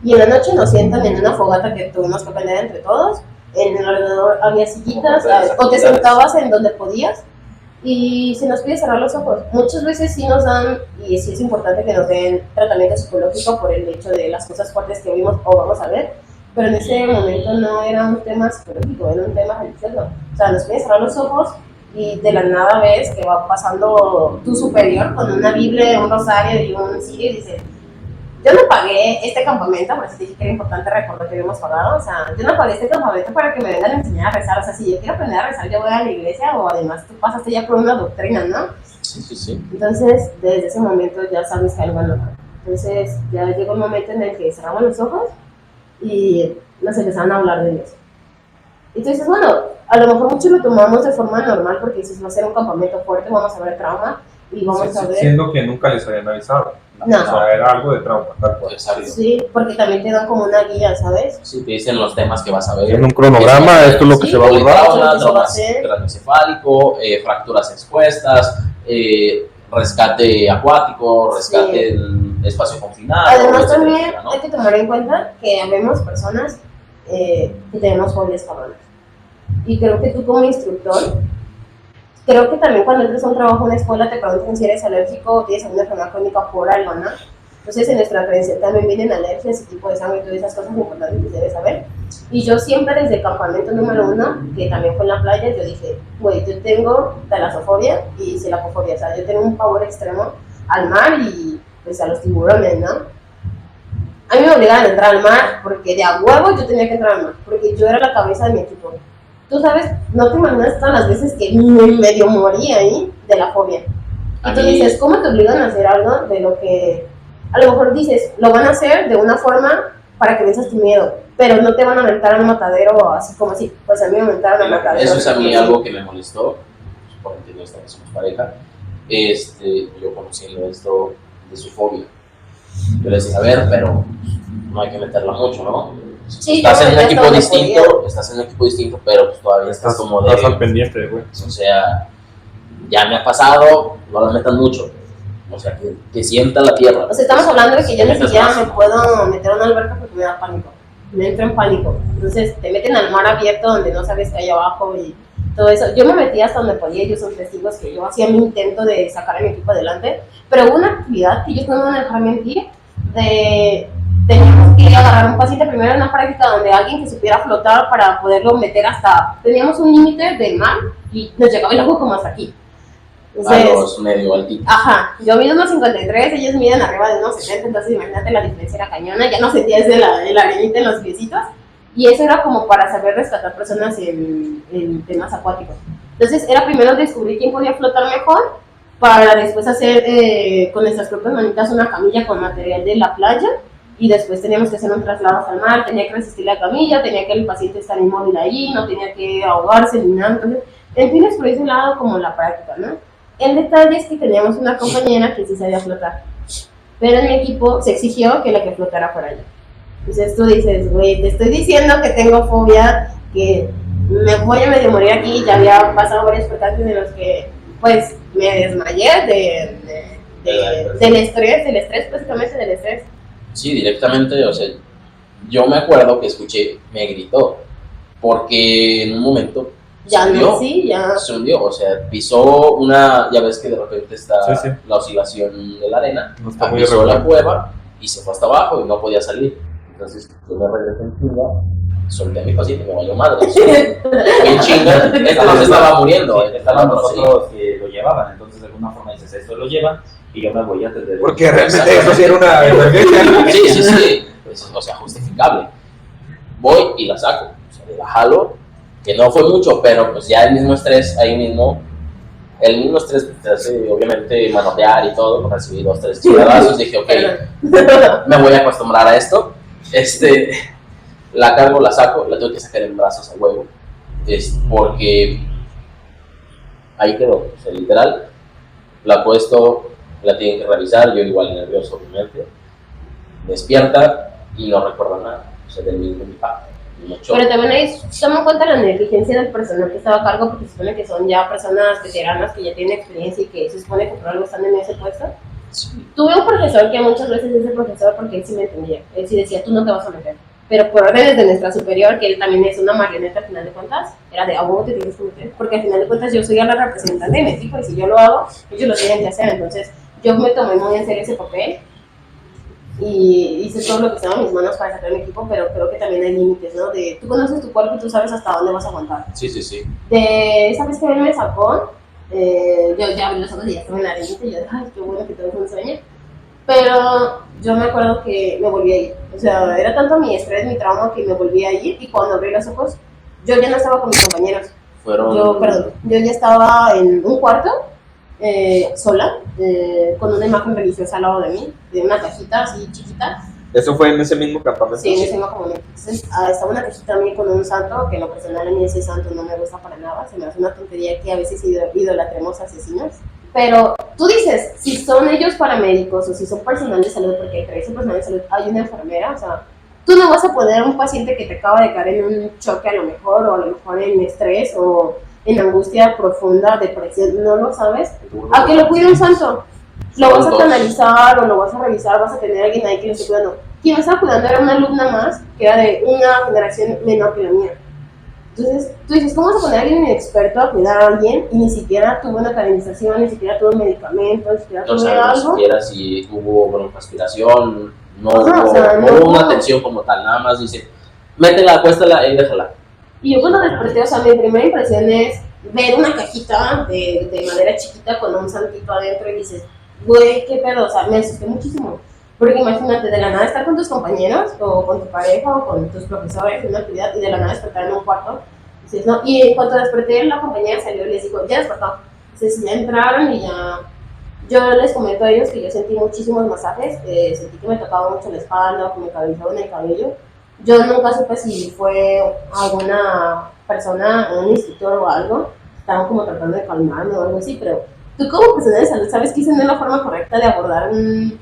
Y en la noche nos sientan en una fogata que tuvimos que prender entre todos. En el alrededor había sillitas, o te sentabas en donde podías. Y se nos pide cerrar los ojos. Muchas veces sí nos dan, y sí es importante que nos den tratamiento psicológico por el hecho de las cosas fuertes que vimos o vamos a ver, pero en ese momento no era un tema psicológico, era un tema religioso. O sea, nos piden cerrar los ojos y de la nada ves que va pasando tu superior con una Biblia, un rosario y un sirio y dice: yo no pagué este campamento, por eso te dije que era importante recordar que habíamos pagado, o sea, yo no pagué este campamento para que me vengan a enseñar a rezar, o sea, si yo quiero aprender a rezar, yo voy a la iglesia, o además tú pasaste ya por una doctrina, ¿no? Sí. Entonces, desde ese momento ya sabes que algo no va. Entonces, ya llegó un momento en el que cerramos los ojos y nos empezaron a hablar de Dios. Y tú dices, bueno, a lo mejor muchos lo tomamos de forma normal porque dices, va a ser un campamento fuerte, vamos a ver trauma y vamos a ver... Siendo que nunca les habían avisado. No. O sea, era algo de trauma, tal cual. Exacto. Sí, porque también te dan como una guía, ¿sabes? Sí, te dicen los temas que vas a ver. En un cronograma, esto es lo que Sí, se va a borrar. Trauma craneoencefálico, fracturas expuestas, rescate acuático, rescate en espacio confinado. Además etcétera, también etcétera, ¿no? hay que tomar en cuenta que habemos personas que tenemos fobias cabronas. Y creo que tú como instructor, creo que también cuando entres a un trabajo en una escuela te preguntan si eres alérgico o tienes alguna enfermedad crónica por algo, ¿no? Entonces en nuestra creencia también vienen alergias y tipo de sangre y todas esas cosas importantes que debes saber. Y yo siempre desde el campamento número 1, que también fue en la playa, yo dije, güey, yo tengo talasofobia y celafofobia, o sea, yo tengo un pavor extremo al mar y pues a los tiburones, ¿no? A mí me obligaban a entrar al mar porque de a huevo yo tenía que entrar al mar, porque yo era la cabeza de mi equipo. Tú sabes, no te imaginas todas las veces que medio moría ahí de la fobia. Y tú dices, ¿cómo te obligan a hacer algo de lo que a lo mejor dices, lo van a hacer de una forma para que venzas tu miedo, pero no te van a aventar al matadero así como así? Pues a mí me aventaron al matadero. Eso es a mí algo que me molestó, por entiendo esta que somos pareja. Yo conociendo esto de su fobia, yo le decía, a ver, pero no hay que meterla mucho, ¿no? Sí, estás en un equipo distinto, pero pues todavía estás como de... Estás al pendiente, güey. O sea, ya me ha pasado, no las metan mucho. o sea, que sienta la tierra. O sea, estamos hablando de que yo ni siquiera me puedo meter a una alberca porque me da pánico. Me entro en pánico. Entonces te meten al mar abierto donde no sabes qué hay abajo y todo eso. Yo me metí hasta donde podía, ellos son testigos que yo hacía mi intento de sacar a mi equipo adelante, pero hubo una actividad que ellos no me van a dejar mentir, teníamos que agarrar un paciente primero en una práctica donde alguien que supiera flotar para poderlo meter hasta, teníamos un límite del mar y nos llegaba el agua como hasta aquí. Entonces, a los medio altitos. Ajá, yo mido unos 53, ellos miden arriba de unos 70, entonces imagínate la diferencia era cañona, ya no sentías el arenita en los piecitos, y eso era como para saber rescatar personas en temas acuáticos. Entonces era primero descubrir quién podía flotar mejor, para después hacer con nuestras propias manitas una camilla con material de la playa, y después teníamos que hacer un traslado hasta el mar, tenía que resistir la camilla, tenía que el paciente estar inmóvil ahí, no tenía que ahogarse ni nada, entonces en fin es por ese lado como la práctica, ¿no? El detalle es que teníamos una compañera que sí sabía flotar, pero en mi equipo se exigió que la que flotara fuera yo. Entonces tú dices, güey, te estoy diciendo que tengo fobia, que me voy a medio morir aquí, ya había pasado varios percances en los que pues me desmayé del estrés, básicamente del estrés. Sí, directamente, o sea, yo me acuerdo que escuché, me gritó, porque en un momento ya no, sí, ya se hundió, o sea, pisó una, ya ves que de repente está Sí. la oscilación de la arena, No está muy pisó irregular. la cueva y se fue hasta abajo y no podía salir. Entonces yo me regresé en chinga, solté a mi paciente, me valió madre. En chinga, esta no se estaba muriendo, Sí, estaba estaban nosotros que lo llevaban, entonces de alguna forma dices, esto lo llevan y yo me voy a atender. Porque realmente eso sí era una emergencia. Sí, pues, o sea, justificable. Voy y la saco, o sea, la jalo, que no fue mucho, pero pues ya el mismo estrés, ahí mismo, el mismo estrés te hace obviamente manotear y todo, pues recibí 2, 3 chingadazos, dije, ok, me voy a acostumbrar a esto, la cargo, la saco, la tengo que sacar en brazos a huevo, porque ahí quedó, o sea, literal, la apuesto, la tienen que revisar, yo igual nervioso obviamente, despierta y no recuerda nada, o sea, del mismo impacto. Pero también ahí toma en cuenta la negligencia del personal que estaba a cargo, porque se supone que son ya personas veteranas que ya tienen experiencia y que se supone que por algo están en ese puesto. Sí. Tuve un profesor que muchas veces es el profesor porque él sí me entendía, él sí decía, tú no te vas a meter, pero por órdenes de nuestra superior, que él también es una marioneta al final de cuentas, era de, vos te tienes que meter, porque al final de cuentas yo soy la representante de mi equipo y si yo lo hago, ellos lo tienen que hacer, entonces yo me tomé muy en serio ese papel y hice todo lo que estaba en mis manos para sacar mi equipo, pero creo que también hay límites, ¿no? De, tú conoces tu cuerpo y tú sabes hasta dónde vas a aguantar. Sí. De esa vez que él me sacó, yo ya abrí los ojos y ya estaba en la arenita y yo, ay, qué bueno que todo fue un sueño. Pero yo me acuerdo que me volví a ir. O sea, era tanto mi estrés, mi trauma que me volví a ir y cuando abrí los ojos, yo ya no estaba con mis compañeros. Yo ya estaba en un cuarto, sola, con una imagen religiosa al lado de mí, de una cajita así chiquita. Eso fue en ese mismo campamento. Sí, en ese mismo campamento. Entonces, estaba una cajita a mí con un santo, que en lo personal a mí ese santo no me gusta para nada, se me hace una tontería que a veces idolatremos asesinos. Pero tú dices, si son ellos paramédicos o si son personal de salud, porque entre ese personal de salud hay una enfermera, o sea, tú no vas a poner a un paciente que te acaba de caer en un choque a lo mejor, o a lo mejor en estrés, o en angustia profunda, depresión, no lo sabes, a que lo cuide un santo. Lo vas a canalizar o lo vas a revisar, vas a tener a alguien ahí que lo esté cuidando. Quien me estaba cuidando era una alumna más, que era de una generación menor que la mía. Entonces, tú dices, ¿cómo vas a poner a alguien inexperto a cuidar a alguien y ni siquiera tuvo una canalización, ni siquiera tuvo un medicamento, ni siquiera tuvo algo? No siquiera si hubo broncoaspiración, no no hubo una atención como tal, nada más dice, métela, acuéstala y déjala. Y yo cuando desperté, o sea, mi primera impresión es ver una cajita de madera chiquita con un santito adentro y dices, güey, qué pedo, o sea, me asusté muchísimo. Porque imagínate, de la nada estar con tus compañeros, o con tu pareja, o con tus profesores en una actividad, y de la nada despertar en un cuarto. Dices, no, y en cuanto desperté, la compañera salió y les dijo, ya despertó. Entonces ya entraron y ya. Yo les comento a ellos que yo sentí muchísimos masajes, sentí que me tocaba mucho la espalda, que me cabeceaban el cabello. Yo nunca supe si fue alguna persona, un instructor o algo, estaban como tratando de calmarme o algo así, pero tú como persona de salud sabes que esa no es la forma correcta de abordar un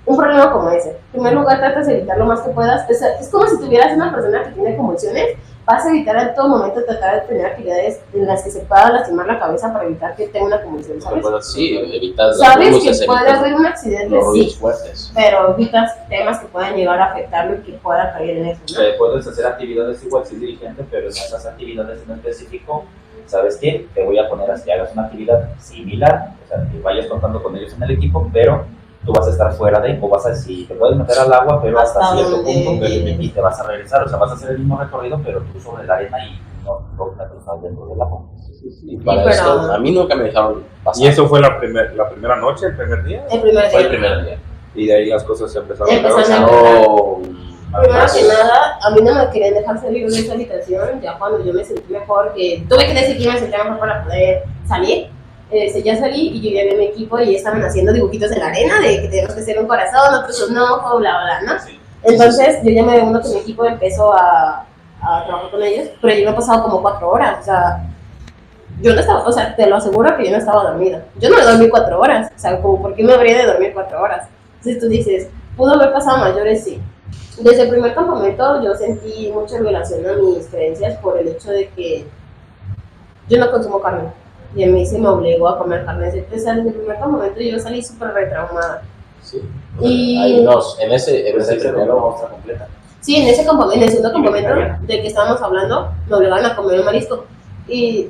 un problema como ese. En primer lugar, tratas de evitar lo más que puedas. Es como si tuvieras una persona que tiene convulsiones, vas a evitar en todo momento tratar de tener actividades en las que se pueda lastimar la cabeza para evitar que tenga una convulsión, ¿sabes? Sí, evitas Sabes luces, que puede evitas haber un accidente, los ruidos sí, fuertes. pero evitas temas que puedan llegar a afectarlo y que pueda caer en eso, ¿no? Puedes hacer actividades igual si es dirigente, pero en esas actividades en específico, ¿sabes qué? Te voy a poner a que hagas una actividad similar, o sea, que vayas contando con ellos en el equipo, pero tú vas a estar fuera de, o vas a, si te puedes meter al agua, pero hasta cierto punto, y te vas a regresar, o sea, vas a hacer el mismo recorrido, pero tú sobre la arena y no metros dentro del agua. Y para pero- esto, a mí nunca me dejaron pasar. ¿Y eso fue la primera noche, el primer día? El primer Fue el día. primer día. Y de ahí las cosas se empezaron a Empezaron ver. a- No, Primero que nada, a mí no me querían dejar salir de esa habitación, ya cuando yo me sentí mejor, que tuve que decir que yo me sentía mejor para poder salir. Ya salí y yo ya vi a mi equipo y estaban haciendo dibujitos en la arena de que tenemos que hacer un corazón, otros un ojo, bla, bla, ¿no? Sí. Entonces yo ya me uno con mi equipo, empezó a trabajar con ellos, pero yo me he pasado como 4 horas, o sea, yo no estaba, o sea, te lo aseguro que yo no estaba dormida. Yo no me dormí 4 horas, o sea, como, ¿por qué me habría de dormir 4 horas? Entonces tú dices, ¿pudo haber pasado mayores? Sí. Desde el primer campamento yo sentí mucha relación a mis creencias por el hecho de que yo no consumo carne. Y a mí se me obligó a comer carne. O sea, desde el primer campamento yo salí súper retraumada. sí. Y- Hay dos. En ese Pero primero. muestra completa. Sí, en ese campamento, en el segundo campamento vegetariana. del que estábamos hablando, me obligaron a comer el marisco. Y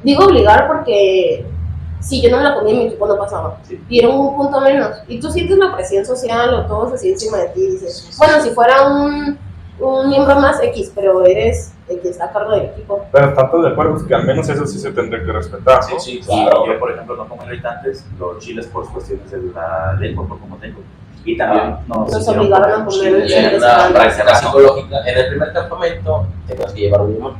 digo obligar porque si yo no me la comía, mi equipo no pasaba. Sí. Y era un punto menos. Y tú sientes la presión social o todos así encima de ti. Y dices, bueno, si fuera un miembro más X, pero eres el que está a cargo del equipo. Pero tanto de acuerdo que al menos eso sí se tendría que respetar, ¿no? Sí, Y claro. yo, por ejemplo, no como irritantes los chiles por cuestiones de la lengua, por como tengo. Y también nos hicieron obligaron a comer comer Y chiles en una serranos. práctica psicológica, en el primer campamento tenías que llevar un limón.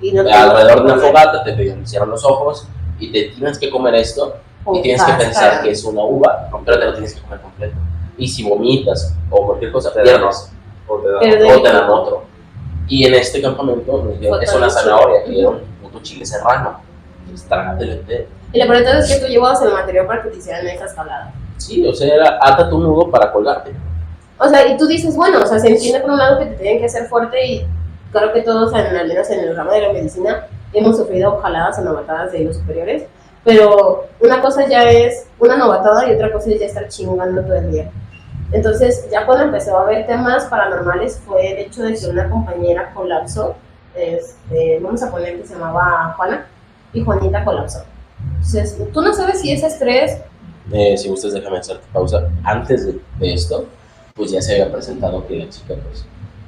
Y no Alrededor de una fogata te cierran los ojos y te tienes que comer esto y tienes que pensar que es una uva, pero te lo tienes que comer completo. Y si vomitas o cualquier cosa, Te pierdes o te da- Pero- o te dan otro. Y en este campamento nos dieron, Fue es una todo zanahoria, chile. que era un puto chile serrano. Entonces, trágatelo entero. Y lo peor de todo es que tú llevabas el material para que te hicieran esa escalada. Sí, o sea, era ata tu nudo para colgarte. O sea, y tú dices, bueno, o sea, se entiende por un lado que te tienen que hacer fuerte y creo que todos, al menos en el ramo de la medicina, hemos sufrido jaladas o novatadas de los superiores, pero una cosa ya es una novatada y otra cosa es ya estar chingando todo el día. Entonces, ya cuando empezó a haber temas paranormales fue el hecho de que una compañera colapsó, vamos a poner que se llamaba Juana, y Juanita colapsó. Entonces, tú no sabes si ese estrés. Si gustas, déjame hacerte pausa. Antes de esto, pues ya se había presentado que la chica, pues,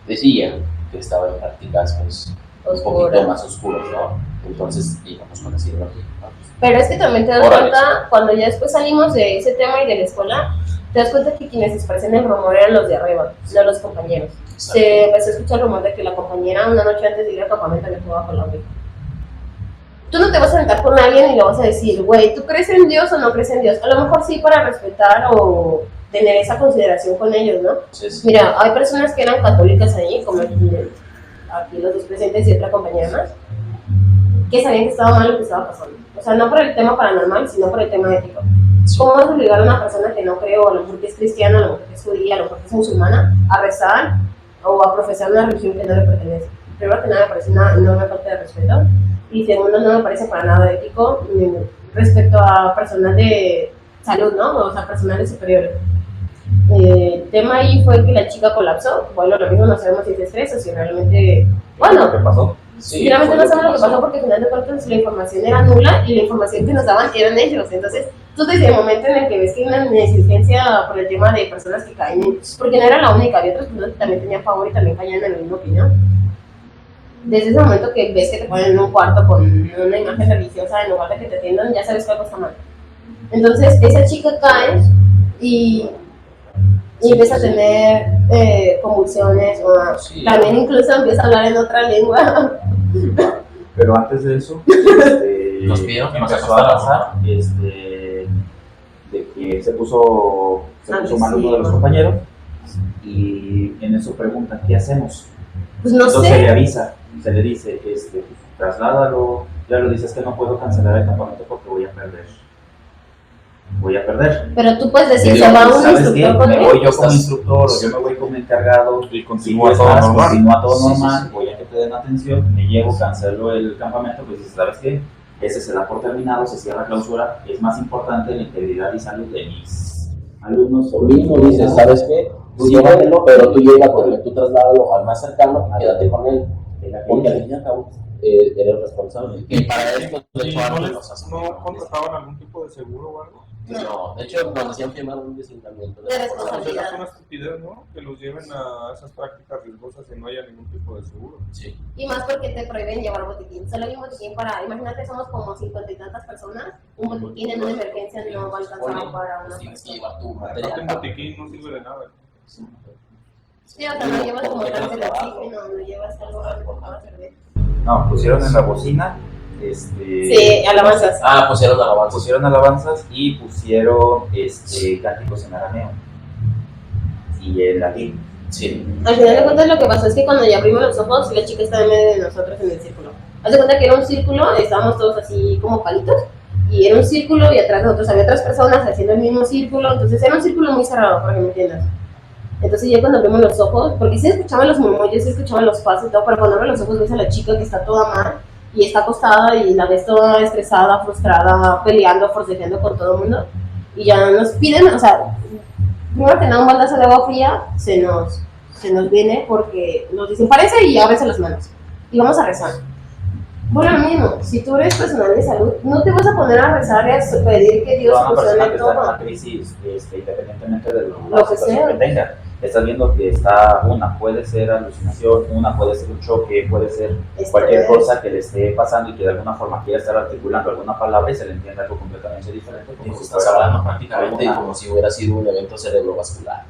decía que estaba en prácticas, pues, un Oscura. poquito más oscuras, ¿no? Entonces, digamos, con la cirugía, ¿no? Pero es que también te das Órale. cuenta, cuando ya después salimos de ese tema y de la escuela, te das cuenta que quienes expresan el rumor eran los de arriba, no los compañeros. Se empezó a escuchar el rumor de que la compañera una noche antes de ir al campamento le jugaba con la ouija. Tú no te vas a sentar con alguien y le vas a decir, güey, ¿tú crees en Dios o no crees en Dios? A lo mejor sí para respetar o tener esa consideración con ellos, ¿no? Entonces, Mira, hay personas que eran católicas ahí, como aquí los dos presentes y otra compañera más, que sabían que estaba mal lo que estaba pasando. O sea, no por el tema paranormal, sino por el tema ético. ¿Cómo vas a obligar a una persona que no cree, o a lo mejor que es cristiana, a lo mejor que es judía, a lo mejor que es musulmana, a rezar o a profesar una religión que no le pertenece? Primero que nada, me parece una enorme falta de respeto. Y segundo, no me parece para nada ético respecto a personal de salud, ¿no? O sea, personal de superiores. El tema ahí fue que la chica colapsó. Bueno, lo mismo no sabemos si es estrés o si realmente. Bueno, ¿Qué pasó? sí, finalmente fue no sabemos lo que pasó porque al final de cuentas la información era nula y la información que nos daban eran ellos. Entonces, tú desde el momento en el que ves que hay una negligencia por el tema de personas que caen en. Porque no era la única, había otras personas que también tenían favor y también caían en la misma opinión. Desde ese momento que ves que te ponen en un cuarto con una imagen religiosa en lugar de que te atiendan, ya sabes que algo está mal. Entonces, esa chica cae y empieza a tener convulsiones, o Sí. también incluso empieza a hablar en otra lengua. Pero antes de eso, Nos pidieron que nos empezó a acostáramos. pasar de que se puso mal uno de los sí. compañeros y en eso preguntan, ¿qué hacemos? Pues no Entonces se le sé, avisa, se le dice, trasládalo, ya lo dices que no puedo cancelar el campamento porque voy a perder voy a perder. Pero tú puedes decir, Digo, se va un ¿Sabes qué? instructor Me conmigo. voy yo como instructor o yo me voy como encargado Y continúa si todo estás, normal. continúa todo Sí, normal, sí, sí. voy a que te den atención, me llevo, cancelo el campamento, pues dices, ¿sabes qué? Ese se da por terminado, se cierra clausura, es más importante la integridad y salud de mis alumnos. Lo mismo dices, ¿sabes qué? Tú Sí, llévatelo, pero tú llévatelo, tú trasládalo al más cercano y quédate con él. Porque al fin y al cabo eres responsable. Y para esto, de hecho, antes nos hacen. ¿No contrataban algún tipo de seguro o algo? No, de hecho, nos hacían firmar un deslindamiento. De responsabilidad. Es una estupidez, ¿no? Que los lleven a esas prácticas riesgosas y no haya ningún tipo de seguro. Sí. Y más porque te prohíben llevar botiquín. Solo hay un botiquín para, imagínate, somos como 50 y tantas personas. Un botiquín en una emergencia no va a alcanzar para una Tienes que persona. llevar tu Aparte, material. un botiquín no sirve de nada. Sí, o sea, no llevas como tanto de oxígeno, no llevas algo para servir. No, pusieron en la bocina, Sí, alabanzas. Ah, pusieron alabanzas. pusieron alabanzas y pusieron cánticos en arameo y en latín. Sí. Al final de cuentas lo que pasó es que cuando ya abrimos los ojos, la chica estaba en medio de nosotros en el círculo. Haz de cuenta que era un círculo, estábamos todos así como palitos, y era un círculo y atrás de nosotros había otras personas haciendo el mismo círculo, entonces era un círculo muy cerrado, para que me entiendas. Entonces ya cuando abrimos los ojos, porque sí escuchaban los murmullos, sí escuchaban los pasos y todo, pero cuando abres los ojos ves a la chica que está toda mal y está acostada y la ves toda estresada, frustrada, peleando, forcejeando con todo el mundo, y ya nos piden, o sea, primero que nada un baldazo de agua fría se nos viene porque nos dicen parece y ábrense las manos y vamos a rezar. Bueno, lo mismo, si tú eres personal de salud, no te vas a poner a rezar y a pedir que Dios Toda una persona funcione que está en todo. una crisis, independientemente de Lo la que situación sea. que tenga, estás viendo que está, una puede ser alucinación, una puede ser un choque, puede ser cualquier cosa que le esté pasando y que de alguna forma quiera estar articulando alguna palabra y se le entiende algo completamente diferente. Como si Estás fuera hablando prácticamente como si hubiera sido un evento cerebrovascular.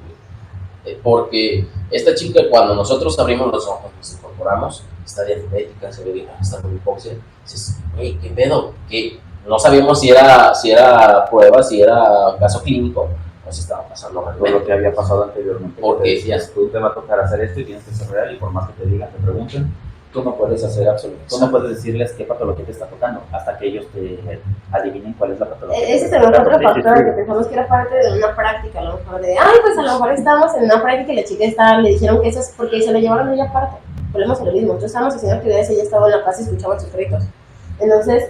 Porque esta chica, cuando nosotros abrimos los ojos, nos incorporamos, está diabética, se ve está con hipoxia, dices, hey, ¿qué pedo? ¿Qué? No sabíamos si era prueba, si era caso clínico, o si estaba pasando todo realmente. lo que había pasado anteriormente. Porque Porque decías, tú te va a tocar hacer esto y tienes que ser real y por más que te digan, te pregunten, tú no puedes hacer absolutamente, tú no puedes decirles qué patología te está tocando hasta que ellos te adivinen cuál es la patología. Ese es el otro factor, que pensamos que era parte de una práctica, a lo mejor de, ay, pues a lo mejor estamos en una práctica y la chica le dijeron que eso es porque se lo llevaron a ella aparte. Volvemos a lo mismo, nosotros estábamos haciendo actividades y ella estaba en la casa y escuchaba sus gritos. Entonces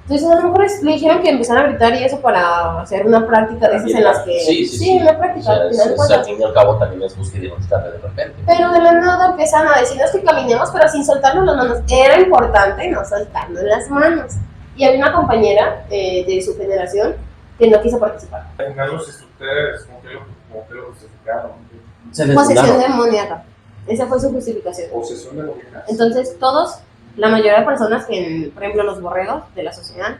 a lo mejor le dijeron que empezaran a gritar y eso para hacer una práctica de esas en las que... Sí, una práctica, al final de al cuentas. fin y al cabo también es búsqueda y rescate de repente. Pero de la nada empiezan a decirnos que caminemos, pero sin soltarnos las manos. Era importante no soltarnos las manos. Y había una compañera de su generación que no quiso participar. Tengan los instructores, como que lo justificaron. Se Posesión desnudaron. demoníaca. Esa fue su justificación. Posesión de gobierno. Entonces todos, la mayoría de personas que, por ejemplo, los borregos de la sociedad,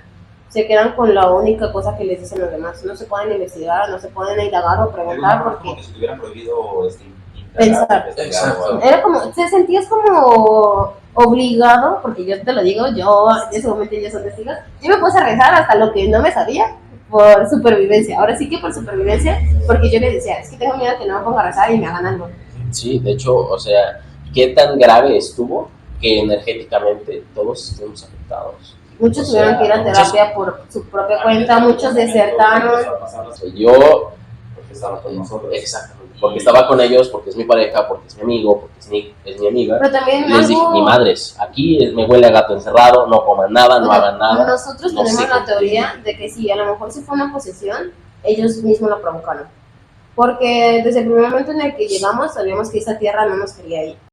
se quedan con la única cosa que les dicen los demás. No se pueden investigar, no se pueden indagar o preguntar porque... Como que si tuvieran prohibido Pensar. Exacto. Era como, te sentías como obligado, porque yo te lo digo, yo en ese momento yo soy testigo, yo me puse a rezar hasta lo que no me sabía por supervivencia. Ahora sí que por supervivencia, porque yo le decía, es que tengo miedo que no me ponga a rezar y me hagan algo. Sí, de hecho, o sea, ¿qué tan grave estuvo que energéticamente todos estuvimos afectados? Muchos O sea, tuvieron que ir a terapia por su propia cuenta, muchos desertaron. Yo, Porque estaba con nosotros. exactamente, porque estaba con ellos, porque es mi pareja, porque es mi amigo, porque es mi amiga. Pero también Les dije, ni madres, aquí me huele a gato encerrado, no coman nada, no hagan nada. Nosotros no tenemos sé la qué. teoría de que si a lo mejor si fue una posesión, ellos mismos la provocaron. Porque desde el primer momento en el que llegamos sabíamos que esa tierra no nos quería ir.